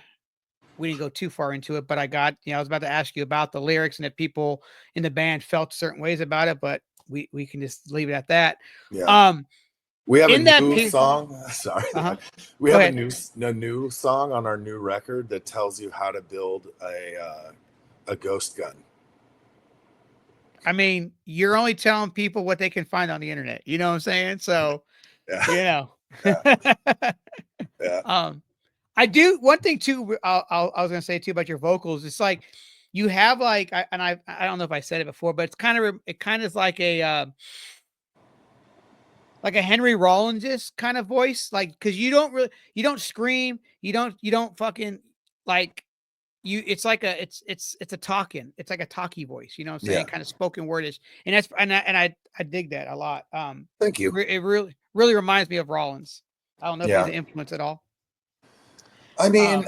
we didn't go too far into it, but I got, you know, I was about to ask you about the lyrics and if people in the band felt certain ways about it, but we can just leave it at that. Yeah. Um, We have a in that new piece, song. Sorry. uh-huh. We Go have ahead. a new song on our new record that tells you how to build a ghost gun. I mean, you're only telling people what they can find on the internet. You know what I'm saying? So, Yeah. you know. Yeah. Yeah. um, I do one thing too. I was gonna say too about your vocals. It's like you have like, I don't know if I said it before, but it kind of is like a Henry Rollins kind of voice, like because you don't scream, you don't fucking like you. It's like it's a talking. It's like a talky voice. You know what I'm saying? Yeah. Kind of spoken wordish, and I dig that a lot. Thank you. It really reminds me of Rollins. I don't know if he's Yeah. an influence at all. I mean, Um,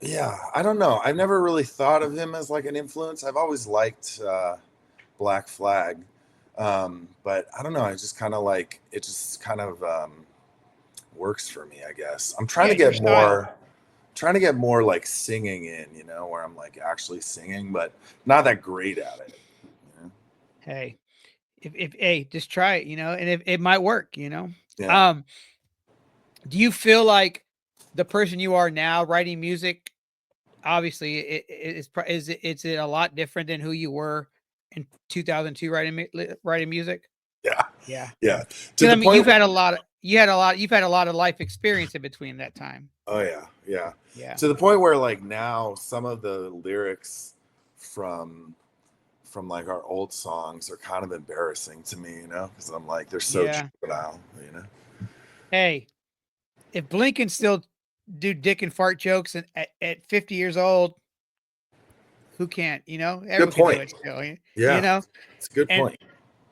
yeah, I don't know. I've never really thought of him as like an influence. I've always liked Black Flag. But I don't know. I just kind of like it, just kind of works for me, I guess. I'm yeah, it's your style. trying to get more like singing in, you know, where I'm like actually singing, but not that great at it. You know? Hey, if hey, just try it, you know, and if it might work, you know. Yeah. Um, do you feel like the person you are now writing music, obviously is it a lot different than who you were in 2002 writing writing music? Yeah. Yeah. Yeah. To 'Cause, the I mean, point. you've had a lot of life experience in between that time. Oh yeah, yeah. Yeah. To the point where like now some of the lyrics from like our old songs are kind of embarrassing to me, because I'm like they're so Yeah. juvenile. Hey, if Blink can still do dick and fart jokes and at 50 years old, who can't? Good Everyone can do point. it still. You Yeah, know, it's a good and point.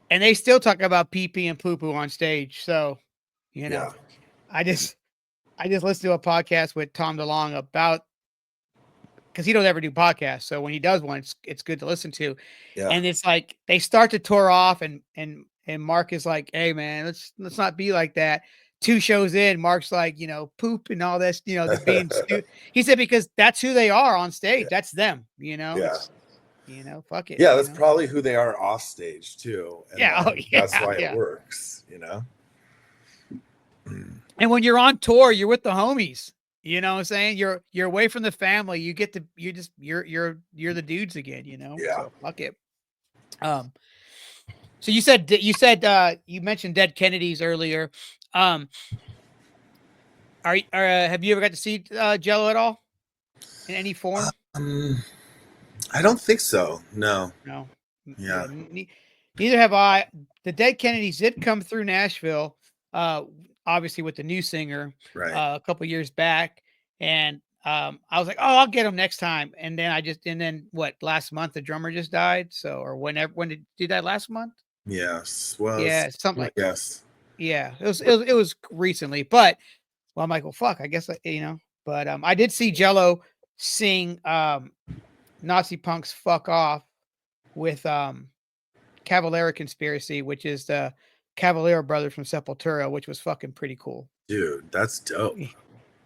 and they still talk about pee pee and poo poo on stage. So, you know, Yeah, I just listened to a podcast with Tom DeLonge about because he don't ever do podcasts. So when he does one, it's good to listen to. yeah, And it's like they start to tour off, and Mark is like, "Hey man, let's not be like that." 2 shows in, Mark's like, poop and all this, the being stupid. He said because that's who they are on stage. yeah, That's them. yeah. It's fuck it. Yeah, that's probably who they are off stage too, and Yeah, oh like that's yeah, why it yeah. works. And when you're on tour, you're with the homies. You know what I'm saying? You're away from the family. You get to you're the dudes again. Yeah. So fuck it. Um So you mentioned Dead Kennedys earlier. Um, have you ever got to see Jello at all in any form? Um, I don't think so. No. No. Yeah. Neither have I. The Dead Kennedys did come through Nashville, obviously with the new singer Right. a couple years back, and I was like, oh, I'll get him next time. And then what? Last month the drummer just died. So when did you die? Last month? Yes. Well, Yeah, something like. yes. Yeah, it was recently, but well, I'm like, well, fuck, I guess but I did see Jello sing Nazi Punk's "Fuck Off" with Cavalera Conspiracy, which is the Cavalera brothers from Sepultura, which was fucking pretty cool. Dude, that's dope.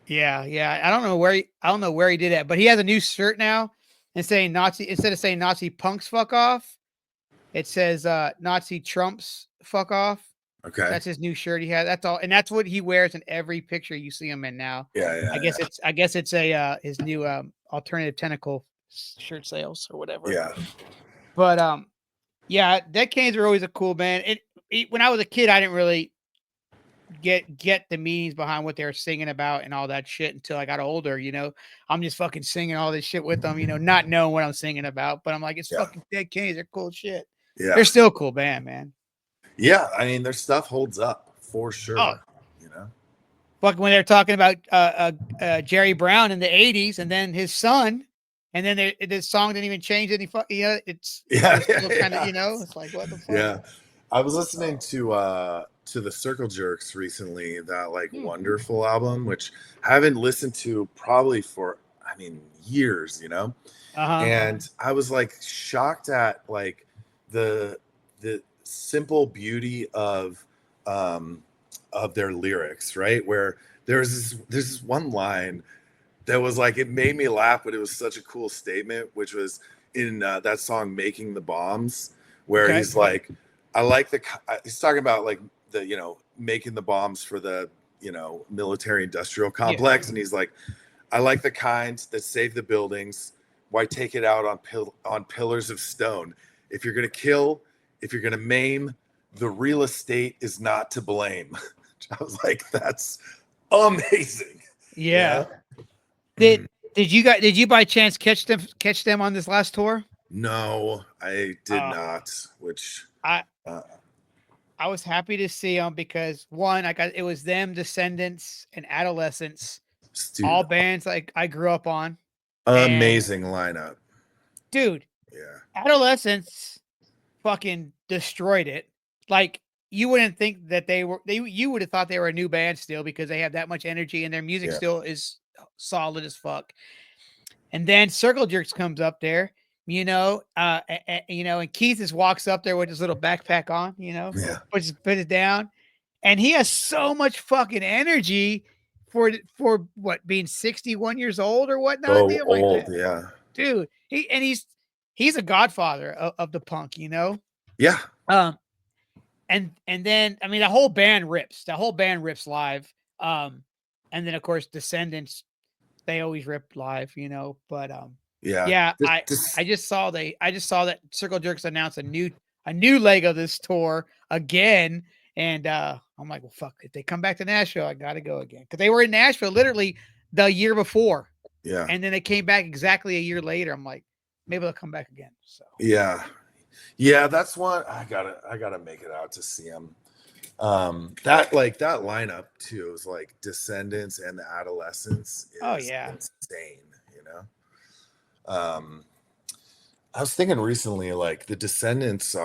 Yeah. I don't know where he did that, but he has a new shirt now and saying Nazi instead of saying Nazi Punk's "Fuck Off," it says Nazi Trump's "Fuck Off." Okay. That's his new shirt he has. That's all, and that's what he wears in every picture you see him in now. Yeah. I guess it's a his new alternative tentacle shirt sales or whatever. Yeah. But yeah, Dead Kennedys are always a cool band. When I was a kid, I didn't really get the meanings behind what they were singing about and all that shit until I got older. I'm just fucking singing all this shit with them. Not knowing what I'm singing about, but I'm like, it's fucking Dead Kennedys. They're cool shit. Yeah. They're still a cool band, man. Yeah, I mean, their stuff holds up for sure. Oh. Fucking when they're talking about Jerry Brown in the 80s and then his son, and then this song didn't even change any it's kind of it's like what the fuck. Yeah. I was listening to the Circle Jerks recently, that like Wonderful album, which I haven't listened to probably for years, and I was like shocked at like the simple beauty of their lyrics, right? Where there's this one line that was like, it made me laugh, but it was such a cool statement, which was in that song "Making the Bombs," where he's like, he's talking about like the making the bombs for the military industrial complex, and he's like, I like the kind that save the buildings. Why take it out on pillars of stone? If you're gonna kill, if you're gonna maim, the real estate is not to blame. I was like, that's amazing. Yeah. Did you by chance catch them on this last tour? No, I did not. Which I was happy to see them because one, it was them, Descendants, and Adolescents, all bands like I grew up on. Amazing lineup, dude. Yeah, Adolescents fucking destroyed it. Like you wouldn't think that you would have thought they were a new band still because they have that much energy and their music still is solid as fuck. And then Circle Jerks comes up there, and Keith just walks up there with his little backpack on, puts it down, and he has so much fucking energy for what, being 61 years old or whatnot. old, like yeah, dude. He's a godfather of the punk, Yeah. And then the whole band rips. The whole band rips live. And then of course Descendants, they always rip live, but I just saw that Circle Jerks announced a a new leg of this tour again. And I'm like, well, fuck, if they come back to Nashville, I got to go again. Because they were in Nashville literally the year before. Yeah. And then they came back exactly a year later. I'm like, maybe they'll come back again. So Yeah. Yeah, that's one I gotta make it out to see them. That lineup too is like Descendants and the Adolescents is Oh, yeah. insane, you know. I was thinking recently, like the Descendants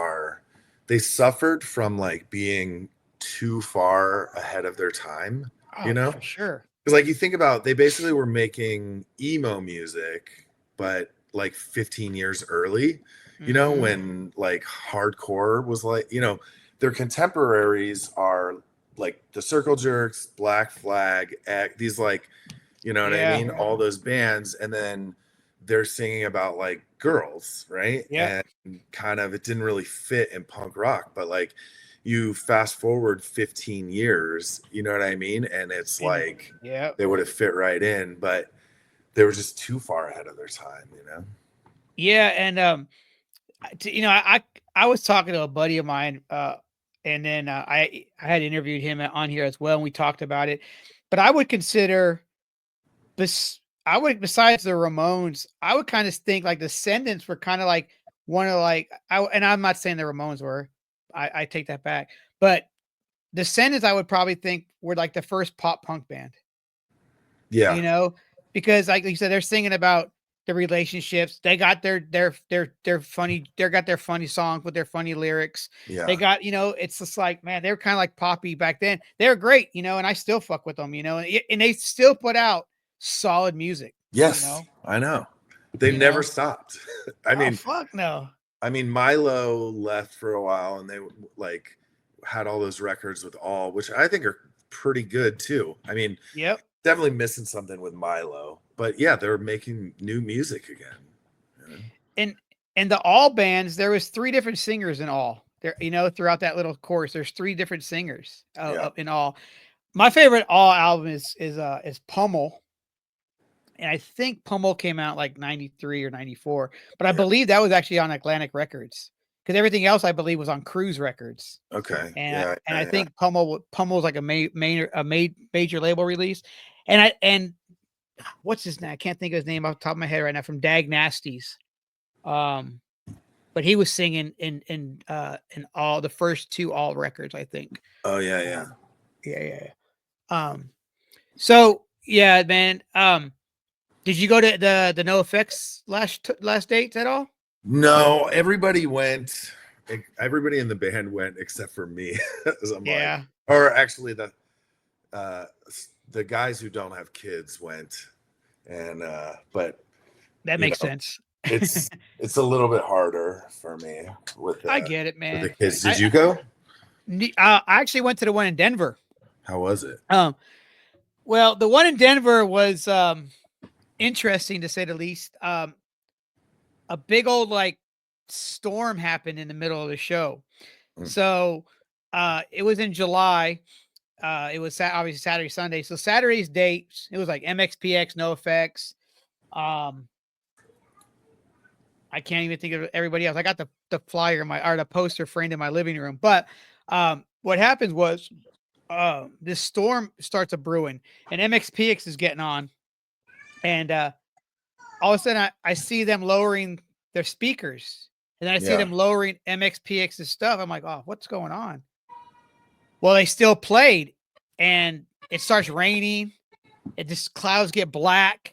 they suffered from like being too far ahead of their time, you know? for sure. Because like you think about, they basically were making emo music, but like 15 years early, you know, Mhm. when like hardcore was like, you know, their contemporaries are like the Circle Jerks, Black Flag, these like, you know what I Yeah. mean? All those bands. And then they're singing about like girls, right? Yeah. And kind of, it didn't really fit in punk rock, but like you fast forward 15 years, you know what I mean? And it's like, Yeah. they would have fit right in, but they were just too far ahead of their time, you know? Yeah. And, you know, I was talking to a buddy of mine, and then I had interviewed him on here as well, and we talked about it. But I would consider this. I would, besides the Ramones, I would kind of think like Descendants were kind of like one of like and I'm not saying the Ramones were. I take that back. But Descendants, I would probably think were like the first pop punk band. Yeah. You know, because like you said, they're singing about the relationships. They got their funny, they got their funny songs with their funny lyrics. Yeah. They got, you know, it's just like, man, they were kind of like poppy back then. They were great, you know, and I still fuck with them, you know, and they still put out solid music. Yes, You know? I know. They You never know? stopped. Oh, fuck no. I mean, Milo left for a while, and they like had all those records with All, which I think are pretty good too. I mean, Yep. definitely missing something with Milo, but yeah, they're making new music again. You know? And the All bands, there was 3 different singers in All. There, you know, throughout that little chorus, there's 3 different singers Yeah. in All. My favorite All album is Pummel. And I think Pummel came out like 93 or 94, but I Yeah. believe that was actually on Atlantic Records, because everything else I believe was on Cruise Records. Okay. And Yeah. I think Pummel's like a major label release. And what's his name? I can't think of his name off the top of my head right now, from Dag Nasties. But he was singing in all the first 2 All records, I think. Oh yeah, yeah. Yeah. So yeah, man. Did you go to the No Effects last dates at all? No, everybody went. Everybody in the band went except for me. I'm Yeah. like, or actually the guys who don't have kids went, and but That you makes know, sense. it's a little bit harder for me with I get it, with man. the kids. Did you go? I actually went to the one in Denver. How was it? Well, the one in Denver was interesting to say the least. A big old like storm happened in the middle of the show. Mm. So it was in July. It was obviously Saturday, Sunday. So Saturday's dates, it was like MXPX, No Effects. I can't even think of everybody else. I got the flyer or the poster framed in my living room. But what happens was this storm starts a brewing, and MXPX is getting on. And all of a sudden I see them lowering their speakers. And then I see them lowering MXPX's stuff. I'm like, oh, what's going on? Well, they still played, and it starts raining. It just clouds get black.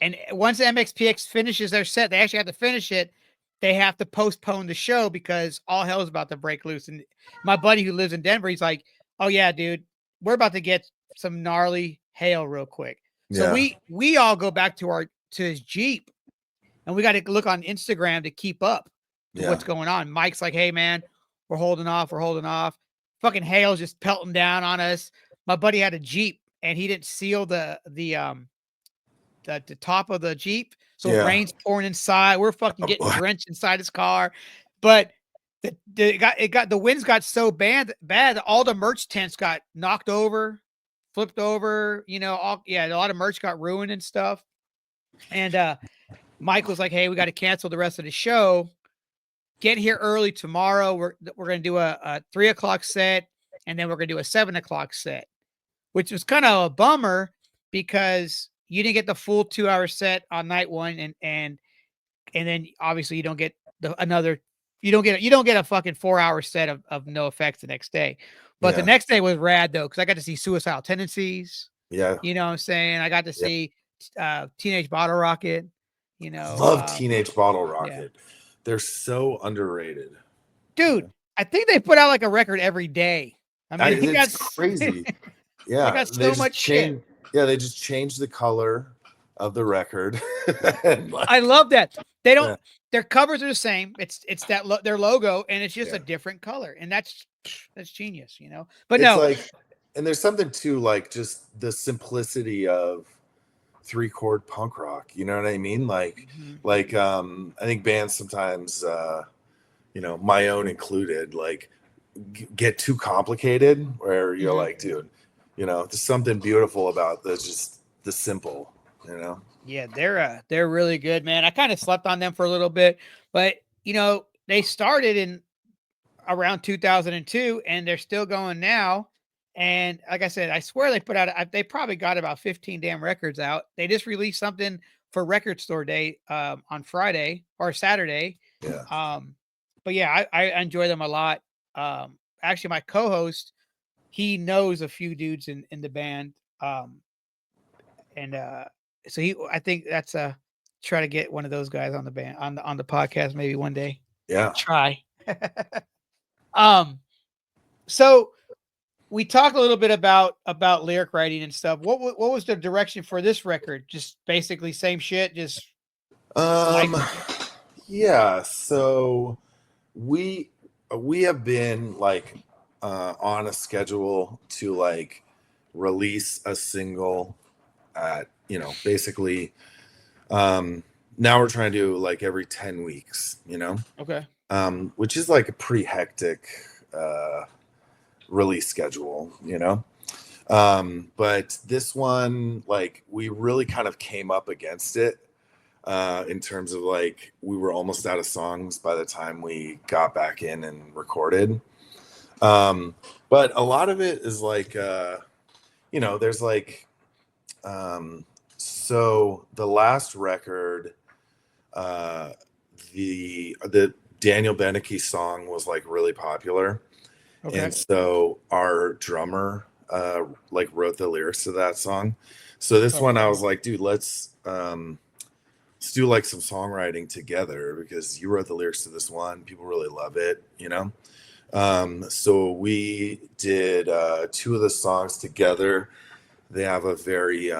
And once MXPX finishes their set, they actually have to finish it. They have to postpone the show because all hell is about to break loose. And my buddy who lives in Denver, he's like, oh yeah, dude, we're about to get some gnarly hail real quick. So we all go back to his Jeep, and we got to look on Instagram to keep up to what's going on. Mike's like, hey man, we're holding off. Fucking hail's just pelting down on us. My buddy had a Jeep, and he didn't seal the top of the Jeep. So rain's pouring inside. We're fucking getting drenched inside his car. But the winds got so bad that all the merch tents got knocked over, flipped over, you know, a lot of merch got ruined and stuff. And Mike was like, hey, we got to cancel the rest of the show. get here early tomorrow. We're going to do a 3:00 set, and then we're going to do a 7:00 set, which was kind of a bummer because you didn't get the full 2-hour set on night one, and then obviously you don't get you don't get a fucking 4-hour set of No Effects the next day. But the Yeah. next day was rad though, because I got to see Suicidal Tendencies. Yeah. You know what I'm saying? I got to see Teenage Bottle Rocket. You know, Love Teenage Bottle yeah. Rocket. They're so underrated. Dude, I think they put out like a record every day. I mean, he got It's crazy. Yeah, got they so just much shit. Yeah, they just changed the color of the record. And, like, I love that. They don't. Yeah. Their covers are the same. It's that their logo, and it's just Yeah. a different color, and that's genius, you know. But it's no, like, and there's something to like just the simplicity of 3-chord punk rock. You know what I mean? Like, I think bands sometimes, you know, my own included, like get too complicated where you're like, dude, you know, there's something beautiful about the simple, you know? yeah, they're really good, man. I kind of slept on them for a little bit, but you know, they started in around 2002 and they're still going now. And like I said, I swear they put out, they probably got about 15 damn records out. They just released something for Record Store Day on Friday or Saturday. Yeah. But yeah, I enjoy them a lot. Actually, my co-host, he knows a few dudes in the band. And so I think that's try to get one of those guys on the band on the podcast maybe one day. Yeah. Try. So we talked a little bit about lyric writing and stuff. What was the direction for this record? Just basically same shit, just yeah, so we have been like on a schedule to like release a single at, you know, basically now we're trying to do like every 10 weeks, you know. Okay. Which is like a pretty hectic release schedule, you know. But this one, like, we really kind of came up against it in terms of like we were almost out of songs by the time we got back in and recorded. But a lot of it is like you know, there's like so the last record, the Daniel Beneke song was like really popular. Okay. And so our drummer like wrote the lyrics to that song. So this one I was like, dude, let's do like some songwriting together because you wrote the lyrics to this one. People really love it, you know? So we did 2 of the songs together. They have a very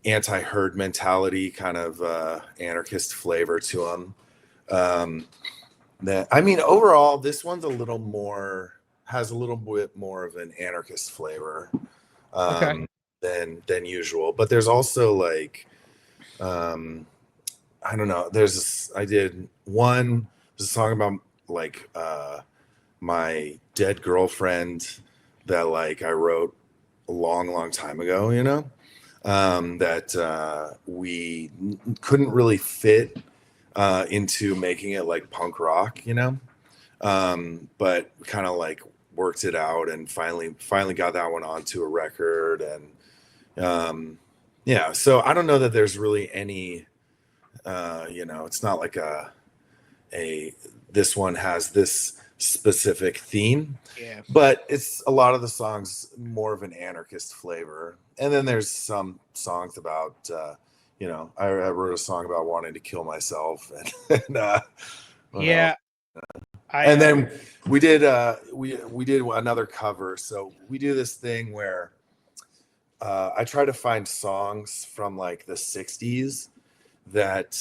anti-herd mentality kind of anarchist flavor to them. That, I mean, overall, this one's has a little bit more of an anarchist flavor than usual. But there's also like, I don't know. I did one. There's a song about like my dead girlfriend that like I wrote a long time ago, you know, that we couldn't really fit into making it like punk rock, you know, but kind of like worked it out and finally got that one onto a record. And yeah, so I don't know that there's really any you know, it's not like this one has this specific theme, but it's a lot of the songs more of an anarchist flavor. And then there's some songs about you know, I wrote a song about wanting to kill myself, and and then we did we did another cover. So we do this thing where I try to find songs from like the 60s that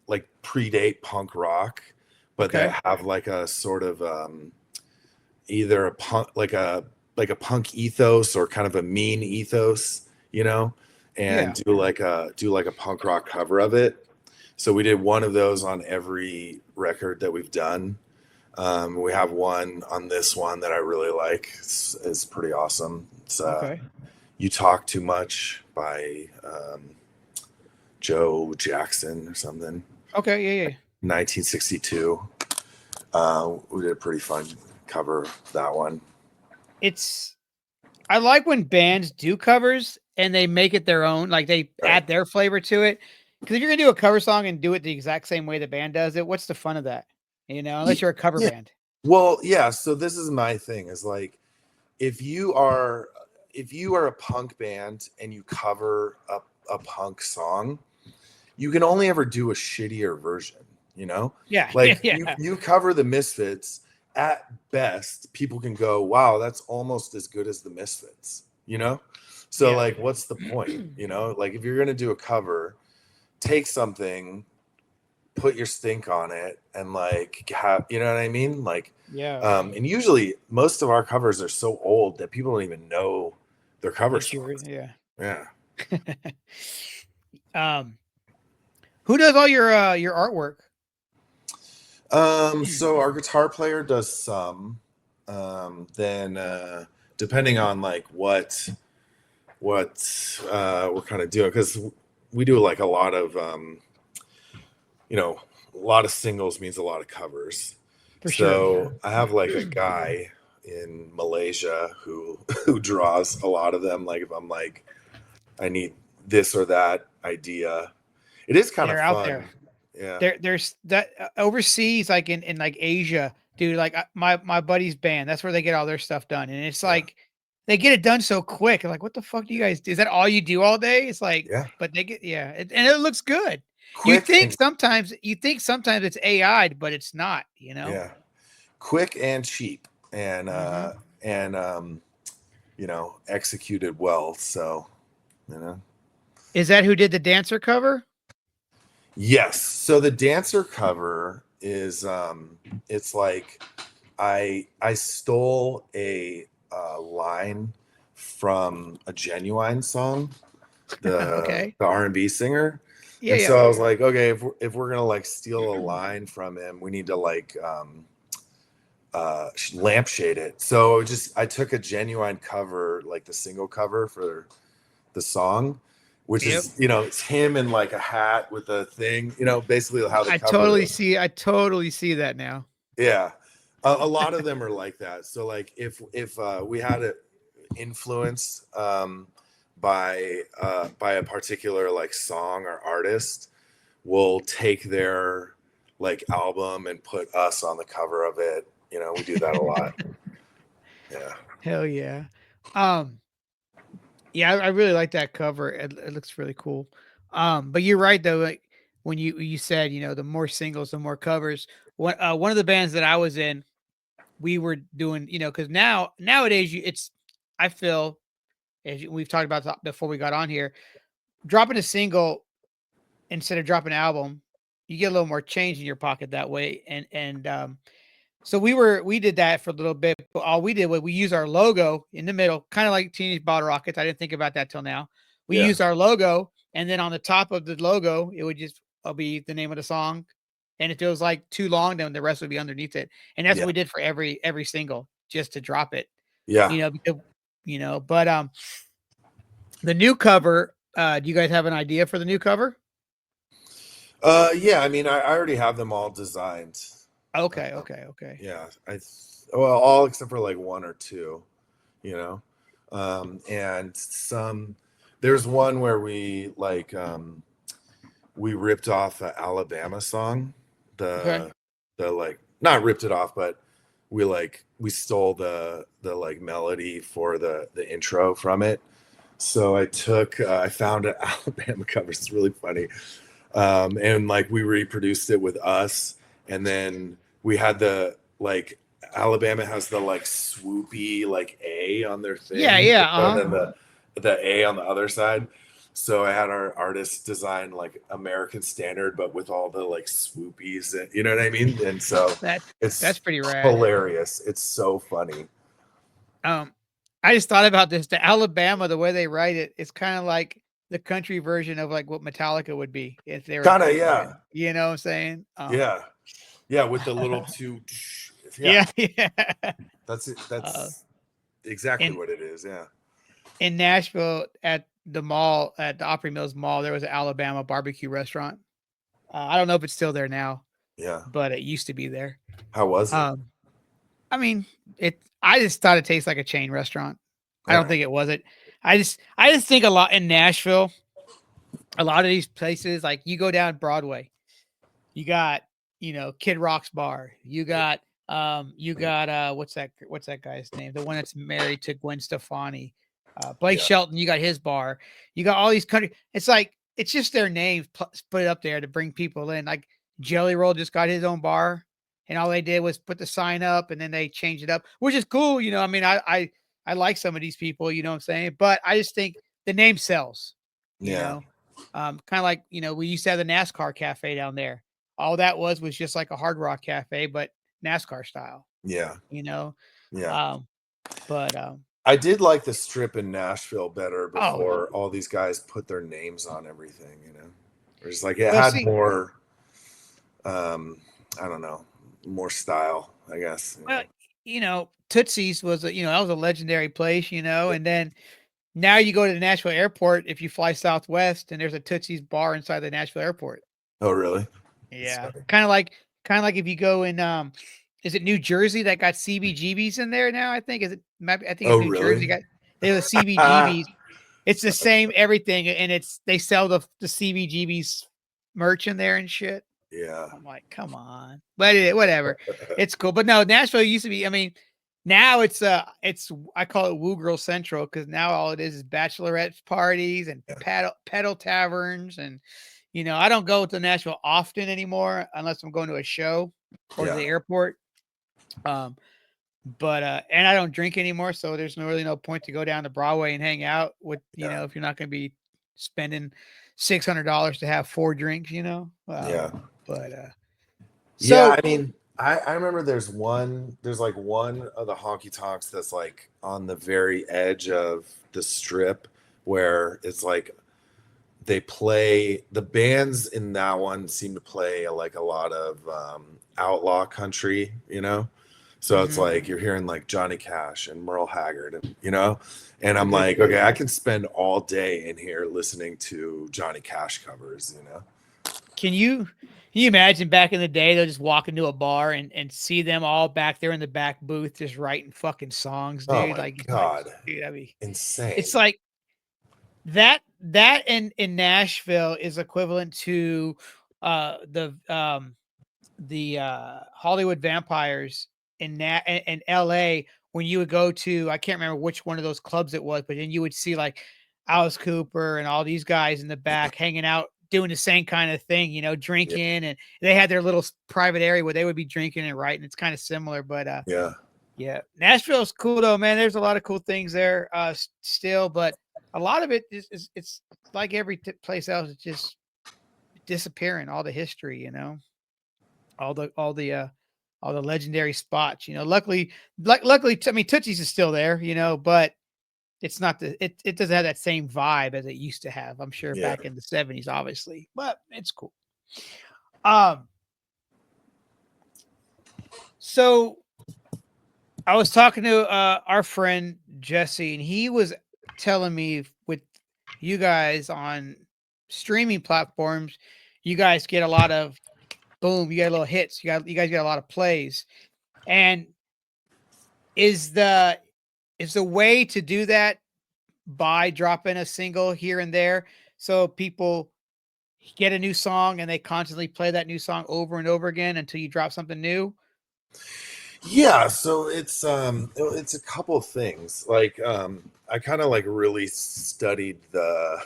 like predate punk rock, but that have like a sort of either a punk like a punk ethos or kind of a mean ethos, you know, and do like a punk rock cover of it. So we did one of those on every record that we've done. We have one on this one that I really like. It's pretty awesome. It's You Talk Too Much by Joe Jackson or something. Okay, yeah. 1962. We did a pretty fun cover of that one. I like when bands do covers and they make it their own, like they add their flavor to it. Because if you're gonna do a cover song and do it the exact same way the band does it, what's the fun of that? Unless you're a cover Yeah. band. Well, yeah. So this is my thing: is like if you are a punk band and you cover a punk song, you can only ever do a shittier version. Yeah, Like yeah, you cover the Misfits. At best, people can go, "Wow, that's almost as good as the Misfits." So yeah. like, what's the point? Like if you're gonna do a cover, take something, put your stink on it, and like have, you know what I mean? Like, Yeah. and usually most of our covers are so old that people don't even know their cover songs. Yeah. Yeah. Who does all your artwork? So our guitar player does some. Then depending on like what we're kind of doing, because we do like a lot of a lot of singles means a lot of covers. For So sure. I have like a guy in Malaysia who draws a lot of them. Like if I'm like, I need this or that idea, it is kind of They're out fun. there. Yeah. There's that overseas, like in like Asia, dude. Like my buddy's band, that's where they get all their stuff done, and it's like they get it done so quick. Like, what the fuck do you guys do? Is that all you do all day? It's like, Yeah. but they get and it looks good. Quick and You think sometimes it's AI'd, but it's not. yeah, quick and cheap, and Mhm. executed well. So Is that who did the dancer cover? yes. So the dancer cover is it's like I stole a line from a Genuine song, the Okay. R&B singer. Yeah, And yeah. so I was like, okay, if we're gonna like steal a line from him, we need to like lampshade it. So I took a Genuine cover, like the single cover for the song, which Yep. is it's him in like a hat with a thing, basically how the I cover totally is. see. That now. Yeah. A lot of them are like that. So like if we had an influence by a particular like song or artist, we'll take their like album and put us on the cover of it. We do that a lot. Yeah. Hell yeah. Um, yeah, I really like that cover. It looks really cool. But you're right though. Like when you said, the more singles, the more covers. One of the bands that I was in, we were doing, because nowadays I feel we've talked about before we got on here, dropping a single instead of dropping an album, you get a little more change in your pocket that way. And so we did that for a little bit, but all we did was we used our logo in the middle, kind of like Teenage Bottle Rockets. I didn't think about that till now. We Yeah. used our logo, and then on the top of the logo, it would just be the name of the song. And if it was like too long, then the rest would be underneath it. And that's Yeah. what we did for every single, just to drop it. Yeah. Because but the new cover, do you guys have an idea for the new cover? Yeah, I mean, I already have them all designed. Okay. Yeah, well, all except for like one or two, and some. There's one where we like we ripped off an Alabama song, Okay. the like not ripped it off, but we stole the like melody for the intro from it. So I found an Alabama cover. It's really funny. And like we reproduced it with us, and then we had the like Alabama has the like swoopy like A on their thing, Yeah. and then the A on the other side. So I had our artist design like American Standard, but with all the like swoopies, and, you know what I mean? And so That's it's pretty rad. hilarious. It's so funny. I just thought about this. The Alabama, the way they write it, it's kind of like the country version of like what Metallica would be if they were. Kind of, yeah, You know what I'm saying? yeah, with the little two. Yeah. That's it. Uh, That's exactly in what it is. Yeah. in Nashville at the mall, at the Opry Mills Mall, there was an Alabama barbecue restaurant. I don't know if it's still there now. Yeah. but it used to be there. How was it? I mean, I just thought it tastes like a chain restaurant. I All don't right. think it was it. I just think a lot in Nashville, a lot of these places, like you go down Broadway, you got, Kid Rock's bar. You got what's that guy's name? The one that's married to Gwen Stefani. Blake Yeah. Shelton, you got his bar. You got all these country. It's like it's just their names put up there to bring people in. Like Jelly Roll just got his own bar, and all they did was put the sign up, and then they changed it up, which is cool. I mean, I like some of these people. You know what I'm saying? But I just think the name sells. You Yeah. know, kind of like we used to have the NASCAR cafe down there. All that was just like a Hard Rock cafe, but NASCAR style. Yeah. You know, Yeah. um, but I did like the strip in Nashville better oh, before all these guys put their names on everything, Or just like it well, had see, more I don't know, more style, I guess. well, Tootsie's was that was a legendary place, and then now you go to the Nashville airport if you fly Southwest, and there's a Tootsie's bar inside the Nashville airport. Oh, really? Yeah, Sorry. kind of like if you go in is it New Jersey that got CBGBs in there now? I think I think it's Oh, New Jersey really? got they have the CBGBs. It's the same everything, and they sell the CBGBs merch in there and shit. Yeah. I'm like, come on, but whatever, it's cool. But no, Nashville used to be. I mean, now it's I call it Woo Girl Central because now all it is bachelorette parties and Yeah. pedal taverns, and I don't go to Nashville often anymore unless I'm going to a show or to Yeah. the airport. But and I don't drink anymore, so there's really no point to go down to Broadway and hang out with Yeah. if you're not going to be spending $600 to have 4 drinks. Yeah. But Yeah, so I mean, I remember there's like one of the honky tonks that's like on the very edge of the strip where it's like they play the bands in that one seem to play like a lot of outlaw country, So it's mhm. like you're hearing like Johnny Cash and Merle Haggard, and I'm like, okay, I can spend all day in here listening to Johnny Cash covers. Can you imagine back in the day they'll just walk into a bar and see them all back there in the back booth just writing fucking songs, Oh dude? my Like, God, dude, it's insane. like that in Nashville is equivalent to the Hollywood Vampires in LA when you would go to, I can't remember which one of those clubs it was, but then you would see like Alice Cooper and all these guys in the back hanging out doing the same kind of thing, Yeah, drinking, and they had their little private area where they would be drinking and writing. It's kind of similar, but yeah, yeah, Nashville's cool though, man. There's a lot of cool things there still, but a lot of it is it's like every place else. It's just disappearing. All the history, all the legendary spots. Luckily, I mean, Tootsie's is still there, but it's not it doesn't have that same vibe as it used to have. I'm sure yeah. back in the '70s, obviously, but it's cool. Um, so I was talking to our friend Jesse, and he was telling me with you guys on streaming platforms, you guys get a lot of boom, you got little hits, you guys get a lot of plays, and is the way to do that by dropping a single here and there, so people get a new song and they constantly play that new song over and over again until you drop something new. Yeah, so it's a couple of things. Like I kind of like really studied the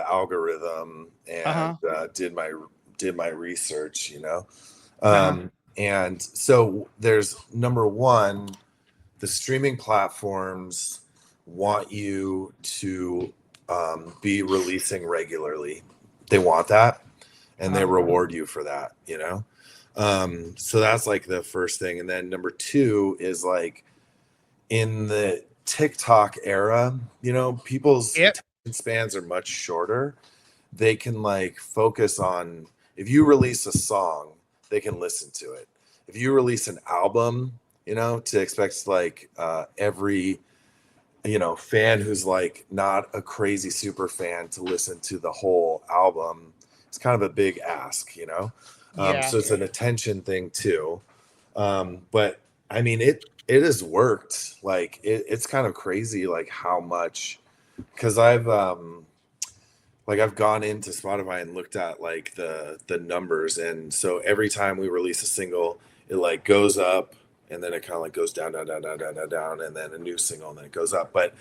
algorithm and Uh-huh. did my research. Uh-huh. And so there's number one, the streaming platforms want you to be releasing regularly. They want that, and they Uh-huh. reward you for that. So that's like the first thing. And then number two is like in the TikTok era, people's Yep. attention spans are much shorter. They can like focus on, if you release a song, they can listen to it. If you release an album, to expect like every fan who's like not a crazy super fan to listen to the whole album, it's kind of a big ask. Yeah. So it's an attention thing too. But I mean, it has worked. Like it's kind of crazy, like how much, because I've gone into Spotify and looked at like the numbers, and so every time we release a single, it like goes up, and then it kind of like goes down, down, down, down, down, down, down, and then a new single, and then it goes up. But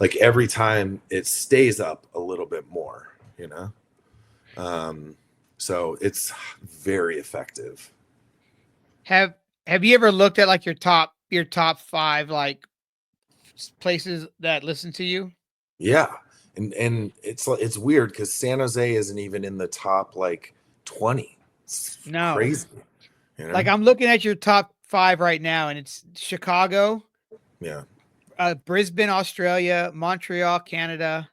like every time it stays up a little bit more, you know. So it's very effective. Have Have you ever looked at like your top 5 like places that listen to you? Yeah, and it's weird because San Jose isn't even in the top like 20. It's No. crazy, you Like know. I'm looking at your top 5 right now, and it's Chicago, Yeah. Brisbane, Australia, Montreal, Canada,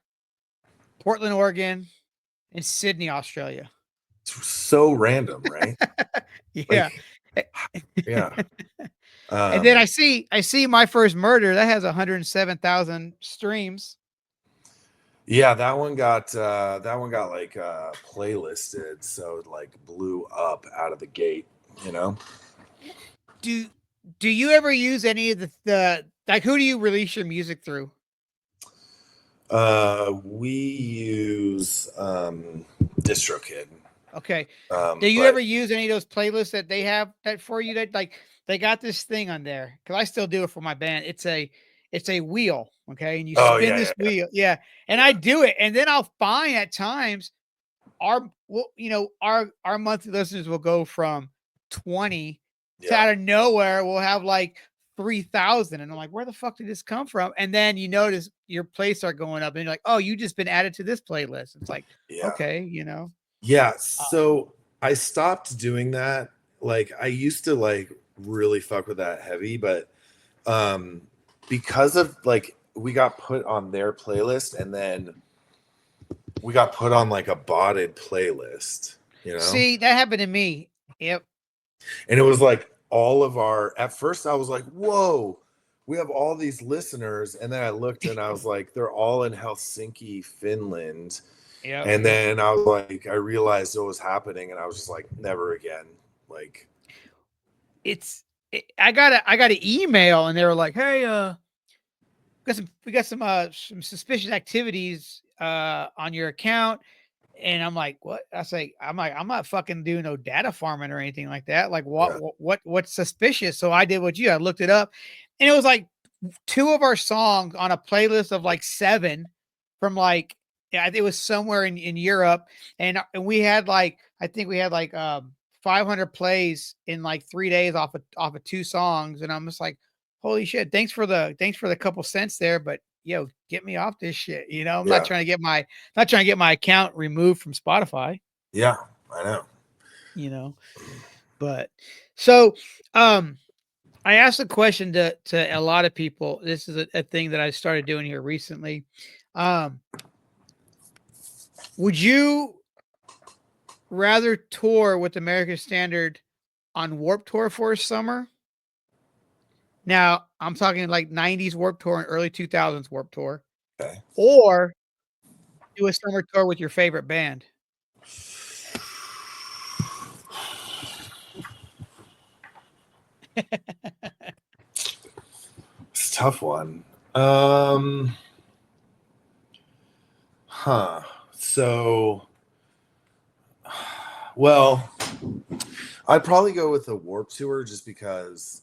Portland, Oregon, and Sydney, Australia. It's so random, right? Yeah. Like, yeah. And then Um, I see My First Murder that has 107,000 streams. yeah, that one got like playlisted, so it like blew up out of the gate, you know. Do do you ever use any of the like who do you release your music through? We use DistroKid. Okay. Do you But ever use any of those playlists that they have that for you that like they got this thing on there? Because I still do it for my band. It's a wheel, okay, and you oh spin yeah, this yeah, yeah, wheel, yeah. And I yeah, do it, and then I'll find at times our monthly listeners will go from 20 to yeah, out of nowhere we'll have like 3,000, and I'm like, where the fuck did this come from? And then you notice your plays start going up, and you're like, oh, you just been added to this playlist. It's like, yeah. okay, you know. Yeah, Uh, so I stopped doing that. Like I used to like really fuck with that heavy, but um because of like we got put on their playlist and then we got put on like a botted playlist, you know? See, that happened to me. Yep. And it was like all of our at first I was like, "Whoa, we have all these listeners." And then I looked and I was like, "They're all in Helsinki, Finland." Yep. And then I was like, I realized what was happening, and I was just like, never again. Like, I got an email, and they were like, hey, we got some suspicious activities on your account. And I'm like, what? I'm not fucking doing no data farming or anything like that. Like, yeah, what's suspicious? So I did what I looked it up, and it was like 2 of our songs on a playlist of like 7 from like, yeah, it was somewhere in Europe, and we had like, I think we had like 500 plays in like 3 days off of 2 songs, and I'm just like, holy shit! Thanks for the couple cents there, but yo, get me off this shit. You know, I'm not yeah, trying to get my account removed from Spotify. yeah. I know. You know, but so um I asked a question to a lot of people. This is a thing that I started doing here recently. Um, would you rather tour with American Standard on Warp Tour for a summer? Now, I'm talking like 90s Warp Tour and early 2000s Warp Tour, Okay. or do a summer tour with your favorite band. It's a tough one. Um, huh. So, well, I'd probably go with the Warp Tour just because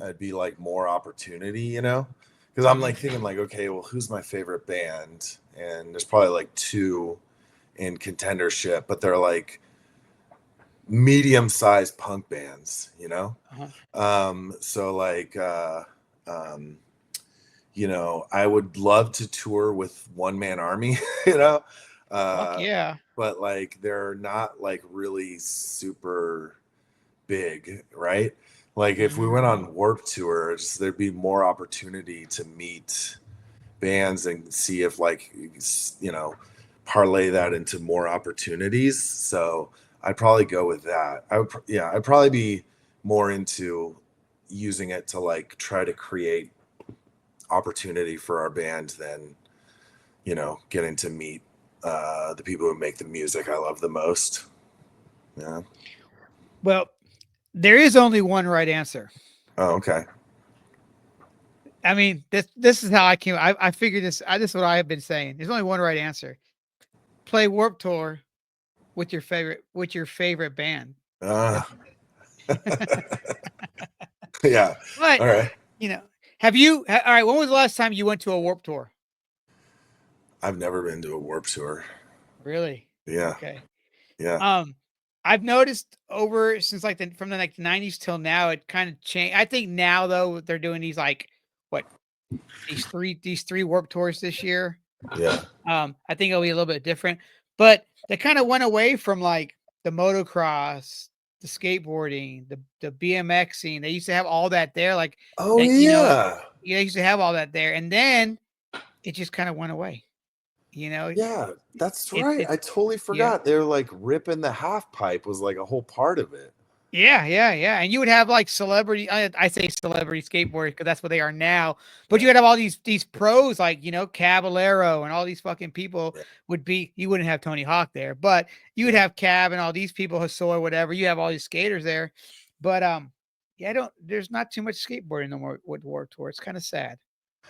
it'd be like more opportunity, you know? Because I'm Mhm. like thinking like, okay, well, who's my favorite band? And there's probably like 2 in contendership, but they're like medium-sized punk bands, you know. Uh-huh. So like um I would love to tour with One Man Army, you know. Fuck uh yeah. but like they're not like really super big, right? Like if we went Mhm. on Warp Tour, just there'd be more opportunity to meet bands and see if like parlay that into more opportunities. So I'd probably go with that. Yeah, I'd probably be more into using it to like try to create opportunity for our band than getting to meet the people who make the music I love the most. Yeah. Well, there is only one right answer. Oh, okay. I mean, this is how I came. I figured this. This is what I have been saying. There's only one right answer. Play Warp Tour with your favorite band. Uh, yeah. But All right. you know, have you? All right. When was the last time you went to a Warp Tour? I've never been to a Warp Tour. Really? Yeah. Okay. Yeah. I've noticed over since like from the like 90s till now, it kind of changed. I think now though they're doing these like what these three Warp Tours this year. Yeah. I think it'll be a little bit different, but they kind of went away from like the motocross, the skateboarding, the BMX scene. They used to have all that there, like Oh they, yeah. they used to have all that there, and then it just kind of went away. You know, Yeah, that's right. it I totally yeah. forgot. They're like ripping the half pipe was like a whole part of it. Yeah. And you would have like celebrity. I say celebrity skateboarders because that's what they are now. But you would have all these pros like Caballero and all these fucking people Yeah. would be. You wouldn't have Tony Hawk there, but you would have Cab and all these people, Hassoy, whatever. You have all these skaters there, but yeah, I don't. There's not too much skateboarding no more with Warped Tour. It's kind of sad,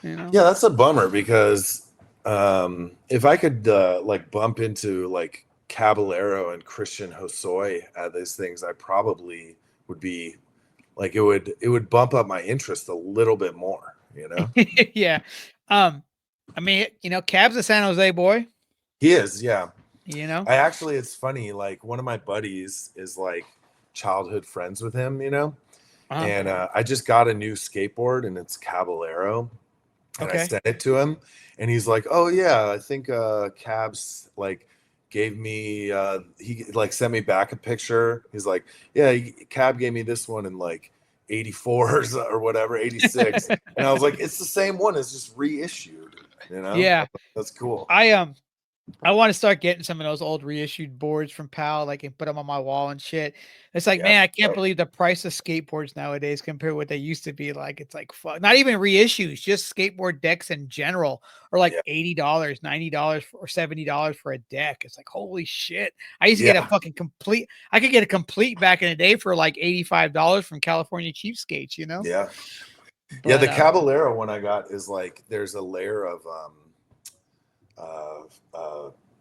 you know. Yeah, that's a bummer because if I could like bump into like Caballero and Christian Hosoi at these things, I probably would be like it would bump up my interest a little bit more, you know? Yeah. I mean, Cab's a San Jose boy. He is, yeah. You know. I actually, it's funny, like one of my buddies is like childhood friends with him, Uh-huh. and I just got a new skateboard and it's Caballero, and I Okay. sent it to him, and he's like, "Oh yeah, I think Cabs like gave me he like sent me back a picture. He's like, yeah, Cab gave me this one in like 84s or whatever, 86." And I was like, "It's the same one, it's just reissued, you know?" Yeah. That's cool. I want to start getting some of those old reissued boards from PAL, like and put them on my wall and shit. It's like, Yeah. man, I can't believe the price of skateboards nowadays compared to what they used to be. Like, it's like fuck, not even reissues, just skateboard decks in general are like Yeah. $80, $90 or $70 for a deck. It's like, holy shit. I used to get a Yeah. fucking complete, I could get a complete back in the day for like $85 from California Cheapskates, Yeah. Yeah, But the Caballero one I got is like there's a layer of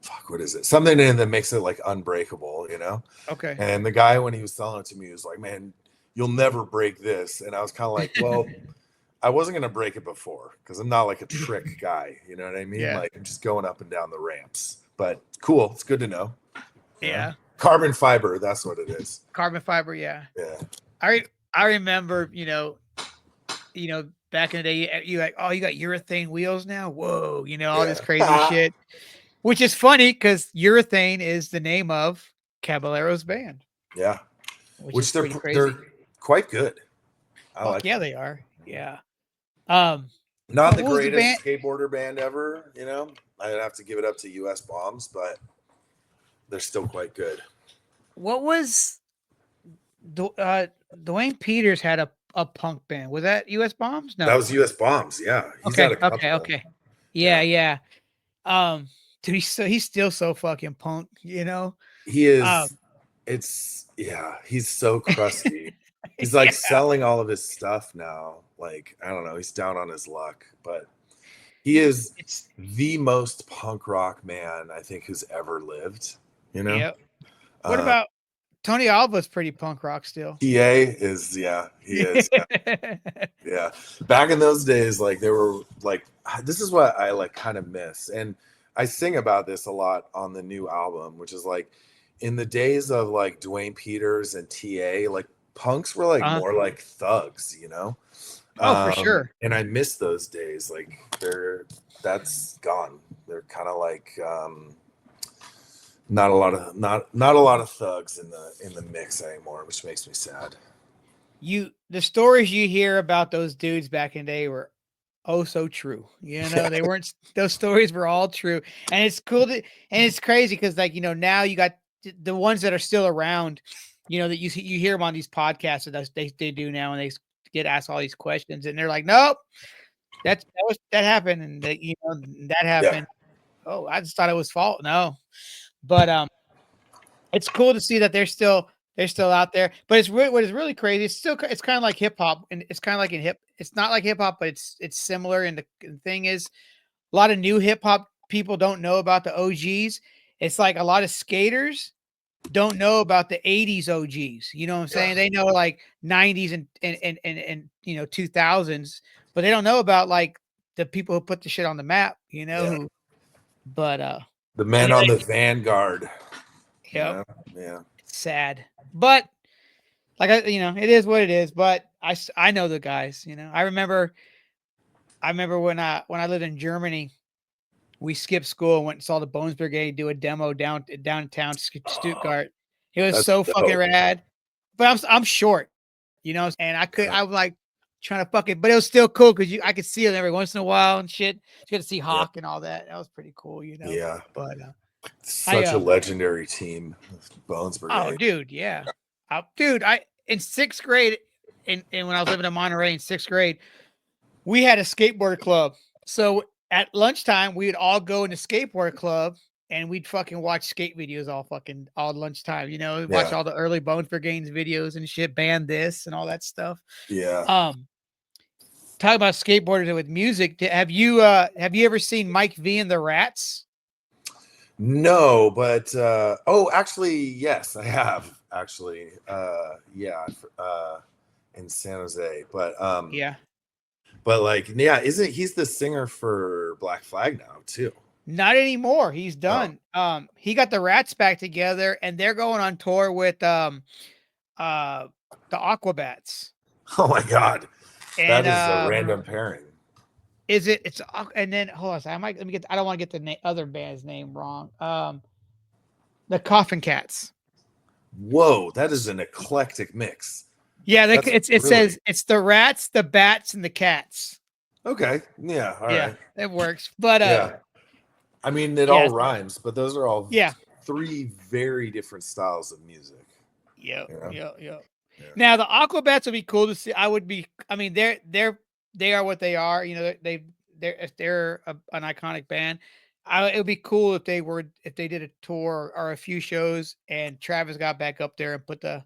fuck, what is it? Something in that makes it like unbreakable, okay. And the guy, when he was selling it to me, was like, "Man, you'll never break this." And I was kind of like, "Well, I wasn't gonna break it before because I'm not like a trick guy, you know what I mean? Yeah. Like I'm just going up and down the ramps." But cool, it's good to know. Yeah. Carbon fiber, that's what it is. Carbon fiber. Yeah. Yeah. I remember, back in the day, you like, oh, you got urethane wheels now. Whoa, all this crazy shit. Which is funny because urethane is the name of Caballero's band. Yeah. Which is they're pretty crazy. they're quite good. I like yeah, them. they are. Yeah. Not the what was the greatest skateboarder band ever, I'd have to give it up to US Bombs, but they're still quite good. What was Dwayne Peters had a punk band? Was that US Bombs? No. That was US Bombs, yeah. He's got a couple. Okay. Yeah. Dude, he's still so fucking punk, He is. He's so crusty. He's like selling all of his stuff now. Like, I don't know, he's down on his luck, but he is the most punk rock man I think who's ever lived. Yeah. What about Tony Alva's pretty punk rock still? TA is, he is. Yeah. Back in those days, like they were like, this is what I like kind of miss. And I sing about this a lot on the new album, which is like in the days of like Dwayne Peters and TA, like punks were like more like thugs, Oh, for sure. And I miss those days. Like that's gone. They're kind of like not a lot of thugs in the mix anymore, which makes me sad. The stories you hear about those dudes back in the day were so true. They weren't, those stories were all true. And it's cool and it's crazy because like, now you got the ones that are still around, that you hear them on these podcasts that they do now, and they get asked all these questions and they're like, nope, that happened. And that happened. Yeah. Oh, I just thought it was fault. No, but, it's cool to see that they're still They're still out there, but what is really crazy. It's kind of like hip hop, and it's kind of like It's not like hip hop, but it's similar. And the thing is, a lot of new hip hop people don't know about the OGs. It's like a lot of skaters don't know about the 80s OGs. You know what I'm saying? They know like 90s and 2000s, but they don't know about like the people who put the shit on the map, who but the men on the vanguard. yep. Yeah. It's sad. But like it is what it is, but I know the guys, I remember when I lived in Germany, we skipped school and went and saw the Bones Brigade do a demo downtown Stuttgart. It was That's so dope. fucking rad. But I'm short, and I was like trying to fuck it, but it was still cool because I could see them every once in a while and shit. You got to see Hawk and all that. That was pretty cool, Yeah. But such a legendary team, Bones Brigade. Oh, dude, yeah. Dude, I in sixth grade, and when I was living in Monterey in sixth grade, we had a skateboard club. So at lunchtime, we'd all go in the skateboard club and we'd fucking watch skate videos all lunchtime, watch all the early Bones Brigade videos and shit, band this and all that stuff. Yeah. Talk about skateboarders with music. Have you ever seen Mike V and the Rats? No, but actually, yes, I have actually. In San Jose, but yeah. But like, yeah, isn't he's the singer for Black Flag now too? Not anymore. He's done. He got the Rats back together, and they're going on tour with the Aquabats. Oh my god, and, that is a random pairing. Is it? It's and then hold on. I don't want to get the other band's name wrong. The Coffin Cats. Whoa, that is an eclectic mix. Yeah, it says it's the Rats, the Bats, and the Cats. Okay, yeah, all right, it works. But I mean, it all rhymes, but those are all three very different styles of music. Yeah. Now the Aquabats would be cool to see. I mean, they are what they are. They're an iconic band. It would be cool if they did a tour or a few shows and Travis got back up there and put the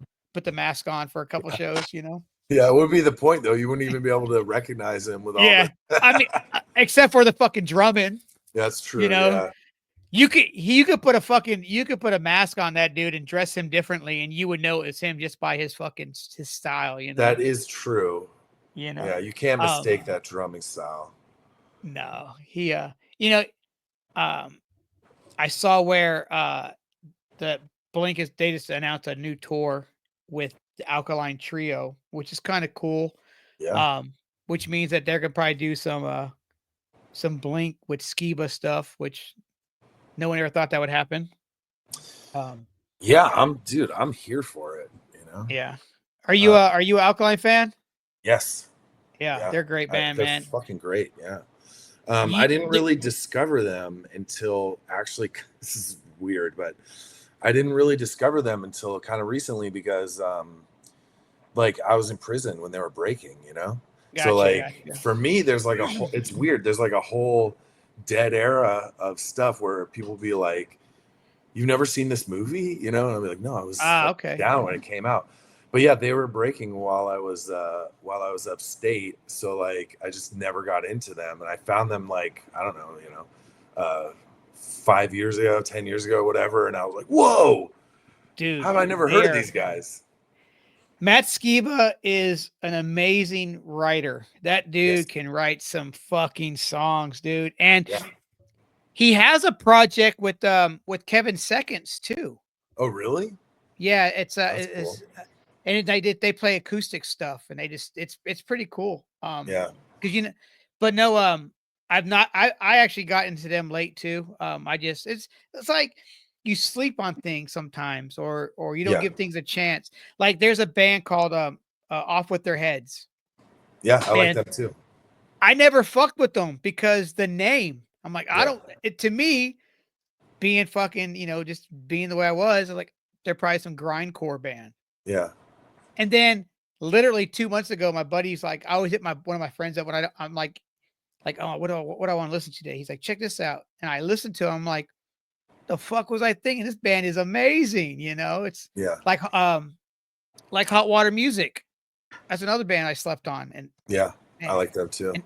mask on for a couple shows. Yeah, it would be the point though. You wouldn't even be able to recognize him with all. I mean, except for the fucking drumming. That's true. You could put a mask on that dude and dress him differently, and you would know it's him just by his style. That is true. Yeah, you can't mistake that drumming style. No, I saw where the Blink they just announced a new tour with the Alkaline Trio, which is kind of cool. Yeah. Which means that they're gonna probably do some Blink with Skiba stuff, which no one ever thought that would happen. Yeah, I'm here for it. Yeah. Are you an Alkaline fan? Yes. Yeah, they're a great band, they're man. Fucking great. Yeah. I didn't really discover them until actually. This is weird, but I didn't really discover them until kind of recently because, like, I was in prison when they were breaking. Gotcha, so like for me, there's like a whole. It's weird. There's like a whole dead era of stuff where people be like, "You've never seen this movie?" And I'll be like, "No, I was down when it came out." But yeah, they were breaking while I was upstate, so like I just never got into them, and I found them like I don't know, 5 years ago, 10 years ago, whatever, and I was like, "Whoa, dude! How have I never heard of these guys?" Matt Skiba is an amazing writer. That dude can write some fucking songs, dude, and he has a project with Kevin Seconds too. Oh, really? Yeah, it's cool. And they play acoustic stuff, and it's pretty cool. Because but no, I actually got into them late too. It's like you sleep on things sometimes, or you don't give things a chance. Like there's a band called Off With Their Heads. Yeah, I like that too. I never fucked with them because the name. I'm like, to me, being fucking, just being the way I was, I'm like, they're probably some grindcore band. Yeah. And then literally 2 months ago, my buddy's like, I always hit one of my friends up when I'm like, oh, what do I want to listen to today? He's like, check this out. And I listened to him. I'm like, the fuck was I thinking? This band is amazing. It's like, like Hot Water Music. That's another band I slept on. And Yeah, I man, like them too. and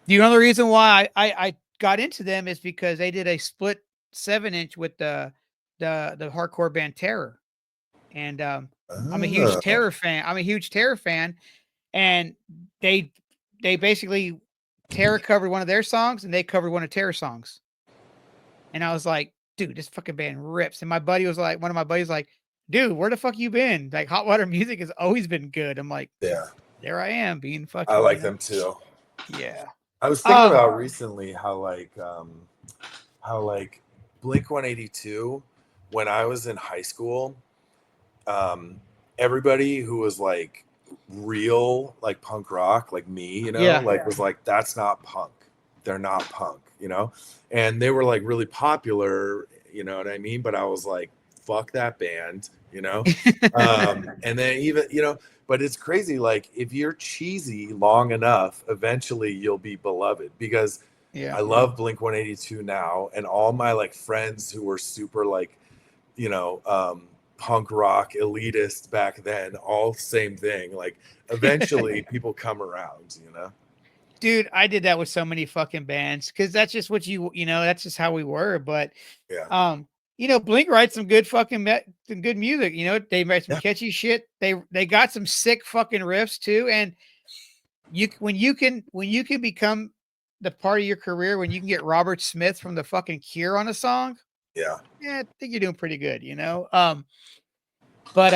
the other reason why I got into them is because they did a split 7-inch with the hardcore band Terror. And I'm a huge Oh, Terror fan. I'm a huge Terror fan. And they basically Terror covered one of their songs and they covered one of Terror's songs. And I was like, dude, this fucking band rips. And my buddy was like, one of my buddies like, dude, where the fuck you been? Like Hot Water Music has always been good. I'm like, yeah, there I am being I fucking, like them too. yeah. I was thinking about recently how like Blink 182 when I was in high school, everybody who was like real like punk rock like me, you know, Yeah. like was like that's not punk. They're not punk, you know? And they were like really popular, you know what I mean? But I was like, fuck that band, you know? And then even, you know, but it's crazy. Like if you're cheesy long enough, eventually you'll be beloved because Yeah. I love Blink 182 now. And all my like friends who were super like, you know, punk rock elitist back then, all same thing. Like eventually people come around, you know? Dude, I did that with so many fucking bands because that's just what you know, that's just how we were. But Yeah. you know, Blink writes some good fucking some good music. You know, they write some Yeah. catchy shit. They got some sick fucking riffs too. And when you can become the part of your career when you can get Robert Smith from the fucking Cure on a song, Yeah. yeah, I think you're doing pretty good, you know. But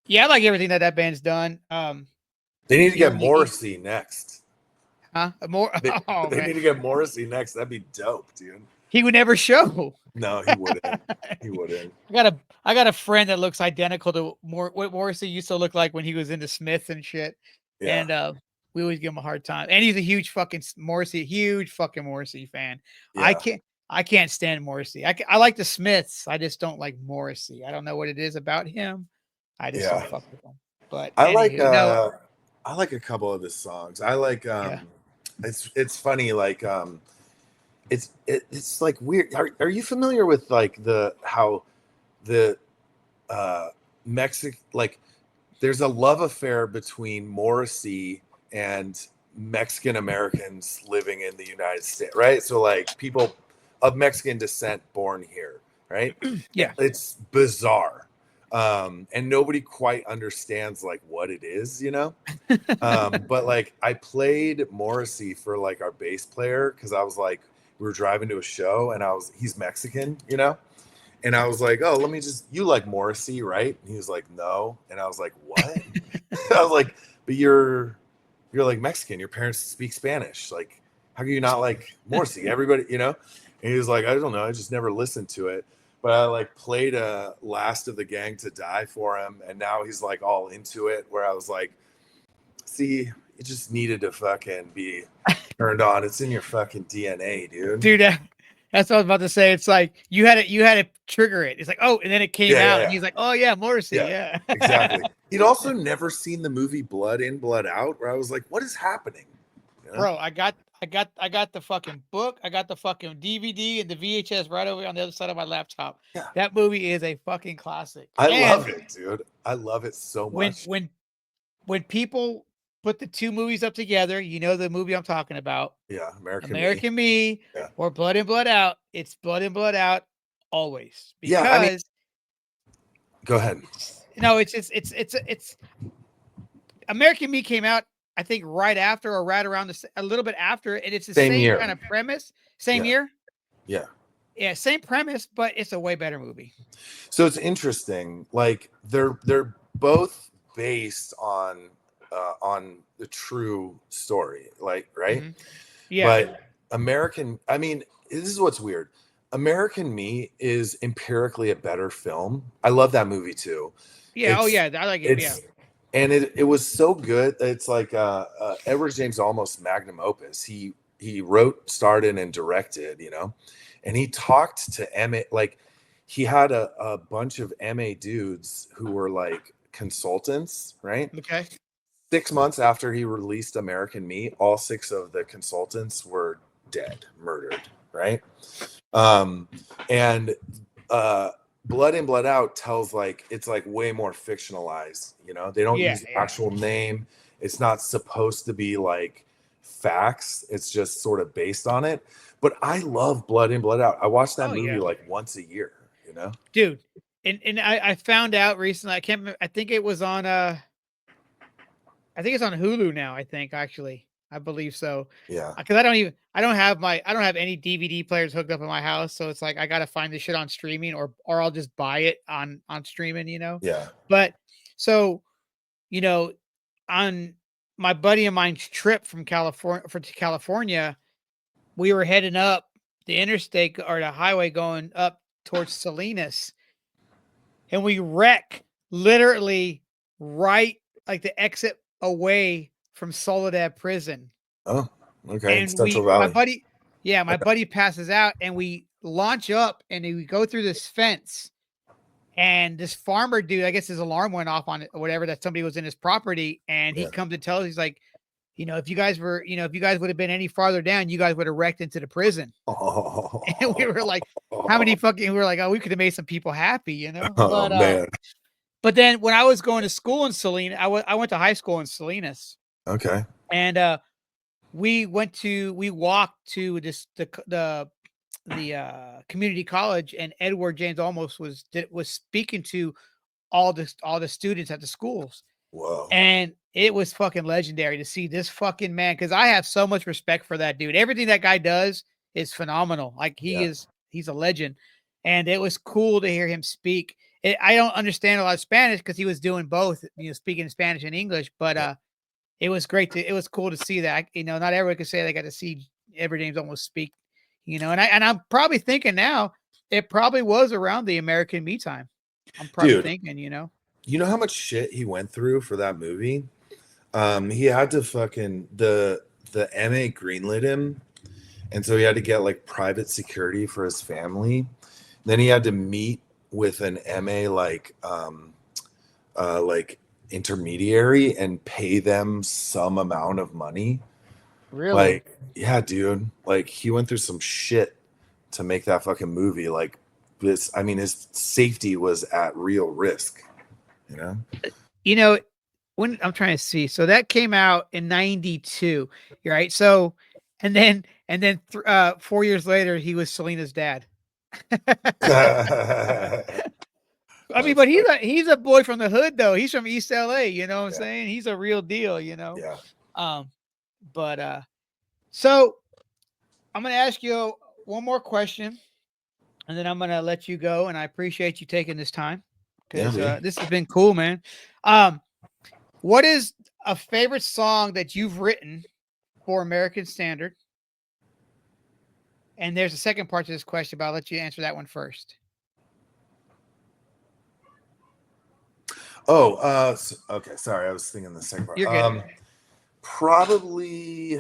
yeah, I like everything that band's done. They need to You know, get Morrissey next. huh? More. They, Oh they man, need to get Morrissey next. That'd be dope, dude. he would never show. No, he wouldn't. He wouldn't. I got a friend that looks identical to what Morrissey used to look like when he was into Smith and shit. Yeah. And we always give him a hard time. And he's a huge fucking huge fucking Morrissey fan. Yeah. I can't stand Morrissey. I like the Smiths. I just don't like Morrissey. I don't know what it is about him. I just don't Yeah. fuck with him. But I anywho, like a couple of his songs. I like yeah. it's funny, like it's like weird. Are you familiar with like how the Mexic like there's a love affair between Morrissey and Mexican Americans living in the United States, right? So like people of Mexican descent born here, right? Yeah. It's bizarre. And nobody quite understands like what it is, you know? But like I played Morrissey for like our bass player because I was like, we were driving to a show and he's Mexican, you know? And I was like, oh, you like Morrissey, right? And he was like, no. And I was like, what? I was like, but you're like Mexican. Your parents speak Spanish. Like, how can you not like Morrissey? Everybody, you know? And he was like, I don't know. I just never listened to it. But I like played a Last of the Gang to Die for him. And now he's like all into it where I was like, see, it just needed to fucking be turned on. It's in your fucking DNA, dude. Dude, that's what I was about to say. It's like you had to trigger it. It's like, oh, and then it came out, and he's like, oh yeah, Morrissey, yeah. Exactly. He'd also never seen the movie Blood In, Blood Out, where I was like, what is happening? You know? Bro, I got the fucking book, I got the fucking DVD and the VHS right over on the other side of my laptop. Yeah. That movie is a fucking classic. I love it, dude. I love it so much. When people put the two movies up together, you know the movie I'm talking about. Yeah, American Me Yeah. or Blood In, Blood Out. It's Blood In, Blood Out always. Because yeah, I mean, go ahead. No, it's American Me came out, I think, right after or right around a little bit after, and it's the same year. kind of premise. Same Yeah. year? Yeah. Yeah, same premise, but it's a way better movie. So it's interesting. Like they're both based on the true story, like, right? Mhm. Yeah. But I mean, this is what's weird. American Me is empirically a better film. I love that movie too. Yeah. Oh yeah, I like it. Yeah. And it was so good. It's like Edward James almost magnum opus. He wrote, starred in, and directed, you know, and he talked to MA, like he had a bunch of MA dudes who were like consultants, right? Okay. 6 months after he released American Me, all 6 of the consultants were dead, murdered, right? And Blood In, Blood Out tells like it's like way more fictionalized, you know. They don't Yeah, use the yeah. actual name. It's not supposed to be like facts. It's just sort of based on it. But I love Blood In, Blood Out. I watch that Oh movie yeah, like once a year, you know? dude. And I found out recently. I can't remember. I think it was on I think it's on Hulu now. I think actually, I believe so. Yeah. Because I don't have any DVD players hooked up in my house, so it's like I gotta find this shit on streaming, or I'll just buy it on streaming, you know. Yeah. But so you know, on my buddy of mine's trip from California, we were heading up the interstate or the highway going up towards Salinas, and we wreck literally right like the exit away from Soledad Prison. Oh, okay. And Central Valley. my buddy passes out, and we launch up and we go through this fence. And this farmer dude, I guess his alarm went off on it or whatever, that somebody was in his property. And he Yeah. comes to tell us, he's like, if you guys would have been any farther down, you guys would have wrecked into the prison. Oh, And we were like, how many fucking, we were like, oh, we could have made some people happy, you know? oh man. But then when I was going to school in Salinas, I went to high school in Salinas, Okay. and we walked to the community college, and Edward James Olmos was speaking to all the students at the schools. Whoa. And it was fucking legendary to see this fucking man, because I have so much respect for that dude. Everything that guy does is phenomenal. Like he's a legend. And it was cool to hear him speak. I don't understand a lot of Spanish because he was doing both, speaking Spanish and English, but it was it was cool to see that. Not everyone can say they got to see Edward James almost speak, and I'm probably thinking now it probably was around the American Me Time. I'm probably thinking, You know how much shit he went through for that movie? He had to fucking the MA greenlit him, and so he had to get like private security for his family. Then he had to meet with an MA like intermediary and pay them some amount of money. Really? Like, yeah, dude. Like he went through some shit to make that fucking movie. Like this, I mean, his safety was at real risk, you know? When I'm trying to see, so that came out in 92, right? So, and then 4 years later, he was Selena's dad. I mean, but he's a boy from the hood, though. He's from East LA, you know what I'm saying? He's a real deal, Yeah. So I'm gonna ask you one more question, and then I'm gonna let you go. And I appreciate you taking this time, because this has been cool, man. What is a favorite song that you've written for American Standard? And there's a second part to this question, but I'll let you answer that one first. Oh, okay. Sorry, I was thinking the second part. You're good. Probably,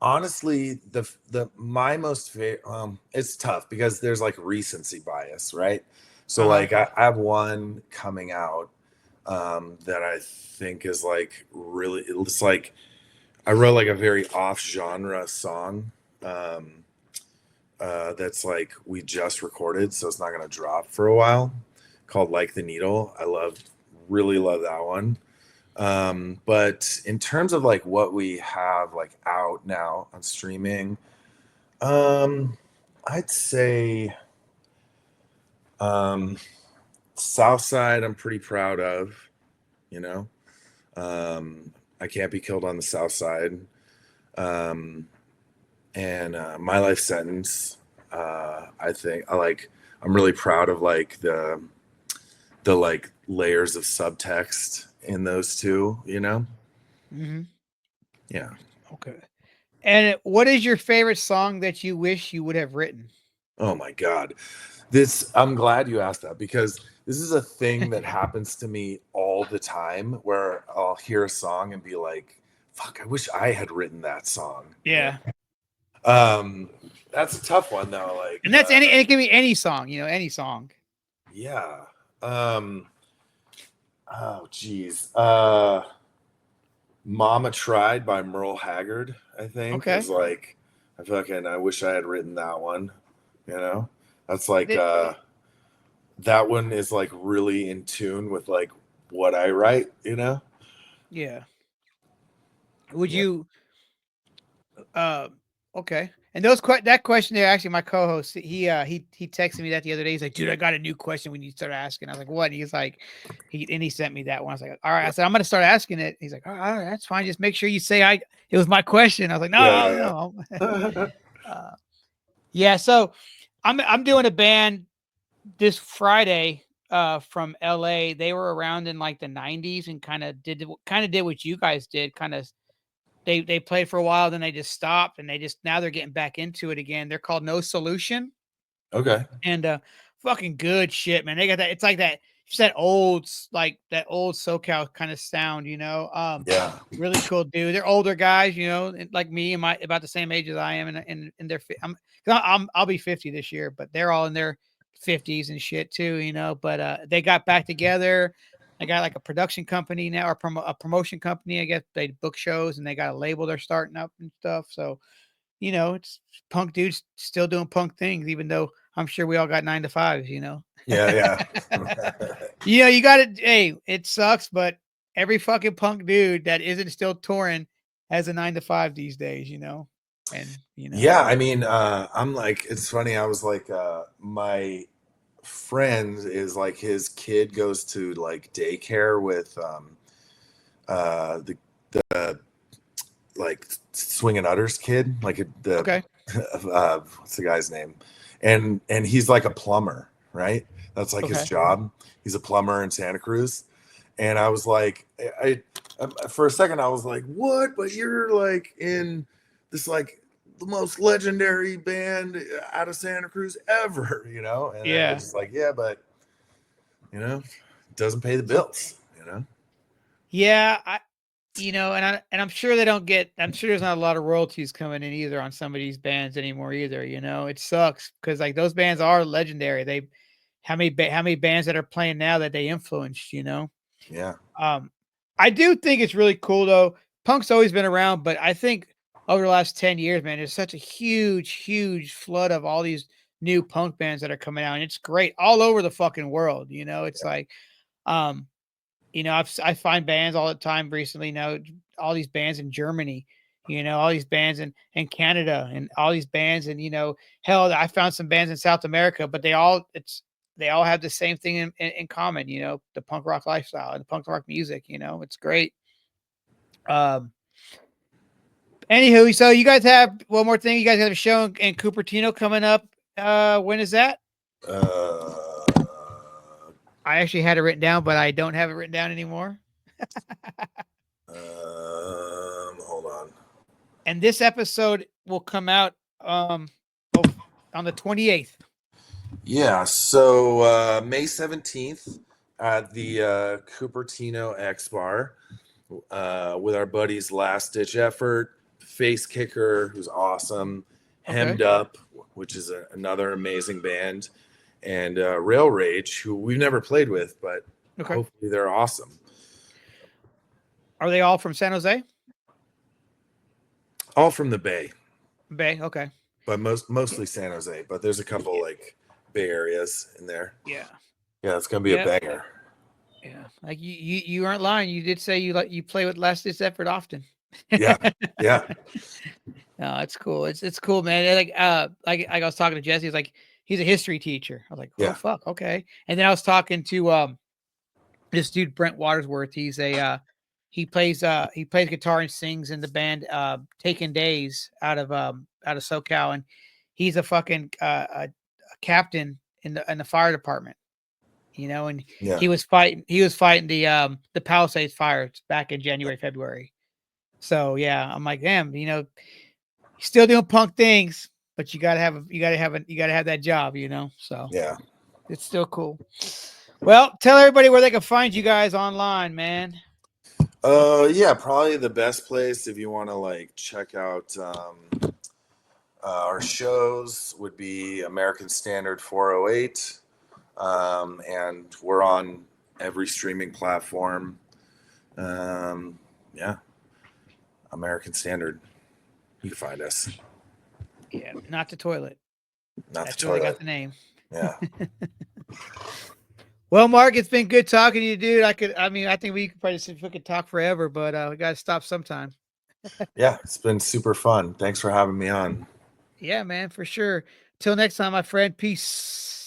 honestly, my most favorite. It's tough because there's like recency bias, right? So like I have one coming out that I think is like really. It's like I wrote like a very off genre song. That's like we just recorded, so it's not gonna drop for a while, called Like the Needle. Really love that one. But in terms of like what we have like out now on streaming, I'd say Southside I'm pretty proud of, I Can't Be Killed on the South Side. And My Life Sentence, I think I'm really proud of like the like layers of subtext in those two, Mm-hmm. Yeah. Okay. And what is your favorite song that you wish you would have written? Oh my God. I'm glad you asked that, because this is a thing that happens to me all the time, where I'll hear a song and be like, fuck, I wish I had written that song. Yeah. That's a tough one though. Like, and that's and it can be any song, any song. Yeah. Oh geez. Mama Tried by Merle Haggard, I think. Okay. Is like, I wish I had written that one. You know, that's like The- that one is like really in tune with like what I write. You know. yeah. Would Yeah. you? Uh, okay. And that question there, actually, my co-host, he texted me that the other day. He's like, "Dude, I got a new question when you start asking." I was like, "What?" And he's like, he sent me that one. I was like, "All right." I said, "I'm gonna start asking it." He's like, "All right, that's fine. Just make sure you say it was my question." I was like, Yeah. "No, no, Yeah. no." Yeah. So I'm doing a band this Friday from LA. They were around in like the 90s and kind of did what you guys did, kind of they played for a while, then they just stopped, and now they're getting back into it again. They're called No Solution, Okay. and fucking good shit, man. They got that. It's like that. It's that old that old SoCal kind of sound, you know. Yeah. Really cool dude. They're older guys, you know, like me and my about the same age as I am, and they're I'll be 50 this year, but they're all in their 50s and shit too, you know. But they got back together. I got like a production company now, or a promotion company. I guess they book shows, and they got a label they're starting up and stuff. So you know, it's punk dudes still doing punk things, even though I'm sure we all got 9 to 5s, you know. Yeah. You know, you got it. Hey, it sucks, but every fucking punk dude that isn't still touring has a 9 to 5 these days, you know. And you know, Yeah. I mean, I'm like, it's funny. I was like, my friend is like, his kid goes to like daycare with the like swinging utters kid, like the okay, what's the guy's name, and he's like a plumber, right? That's like his okay, job. He's a plumber in Santa Cruz. And I was like, for a second I was like, what? But you're like in this like the most legendary band out of Santa Cruz ever, you know? And I yeah, was just like, yeah, but you know, it doesn't pay the some, bills, you know? yeah. You know, I'm sure they don't get. I'm sure there's not a lot of royalties coming in either on some of these bands anymore either. You know, it sucks because like those bands are legendary. How many bands that are playing now that they influenced. You know, Yeah. um, I do think it's really cool though. Punk's always been around, but I think over the last 10 years, man, there's such a huge flood of all these new punk bands that are coming out, and it's great all over the fucking world. You know, it's like, um, you know, I find bands all the time recently. Now, all these bands in Germany, you know, all these bands in Canada, and all these bands, and you know, hell, I found some bands in South America, but they all have the same thing in common. You know, the punk rock lifestyle and the punk rock music. You know, it's great. Um, Anywho, so you guys have one more thing. You guys have a show in Cupertino coming up. When is that? Uh, I actually had it written down, but I don't have it written down anymore. hold on. And this episode will come out oh, on the 28th. Yeah, so May 17th at the Cupertino X Bar with our buddies Last Ditch Effort, Face Kicker, who's awesome, Okay. Hemmed Up, which is another amazing band, and Rail Rage, who we've never played with, but Okay. hopefully they're awesome. Are they all from San Jose All from the Bay, Bay? Okay. but mostly San Jose, but there's a couple Yeah. like Bay areas in there. Yeah. Yeah, it's gonna be a Yeah. banger. Yeah. Like you aren't lying. You did say you play with Last Ditch Effort often. Yeah, yeah, No, it's cool. It's cool, man. Like I was talking to Jesse. He's like he's a history teacher. I was like, oh yeah, fuck, okay. And then I was talking to this dude Brent Watersworth. He plays guitar and sings in the band Taking Days out of SoCal, and he's a fucking a captain in the fire department, you know, and yeah. he was fighting the Palisades fires back in January, February. So yeah, I'm like, damn, you know, he's still doing punk things, but you gotta have that job, you know. So Yeah. it's still cool. Well, tell everybody where they can find you guys online, man. Yeah, probably the best place if you want to like check out our shows would be American Standard 408. And we're on every streaming platform. Yeah, American Standard. You can find us. Yeah, not the toilet. Not That's the where they got toilet. the name. Yeah. Well, Mark, it's been good talking to you, dude. I think we could probably sit, we could talk forever, but we got to stop sometime. Yeah. It's been super fun. Thanks for having me on. Yeah, man, for sure. Till next time, my friend. Peace.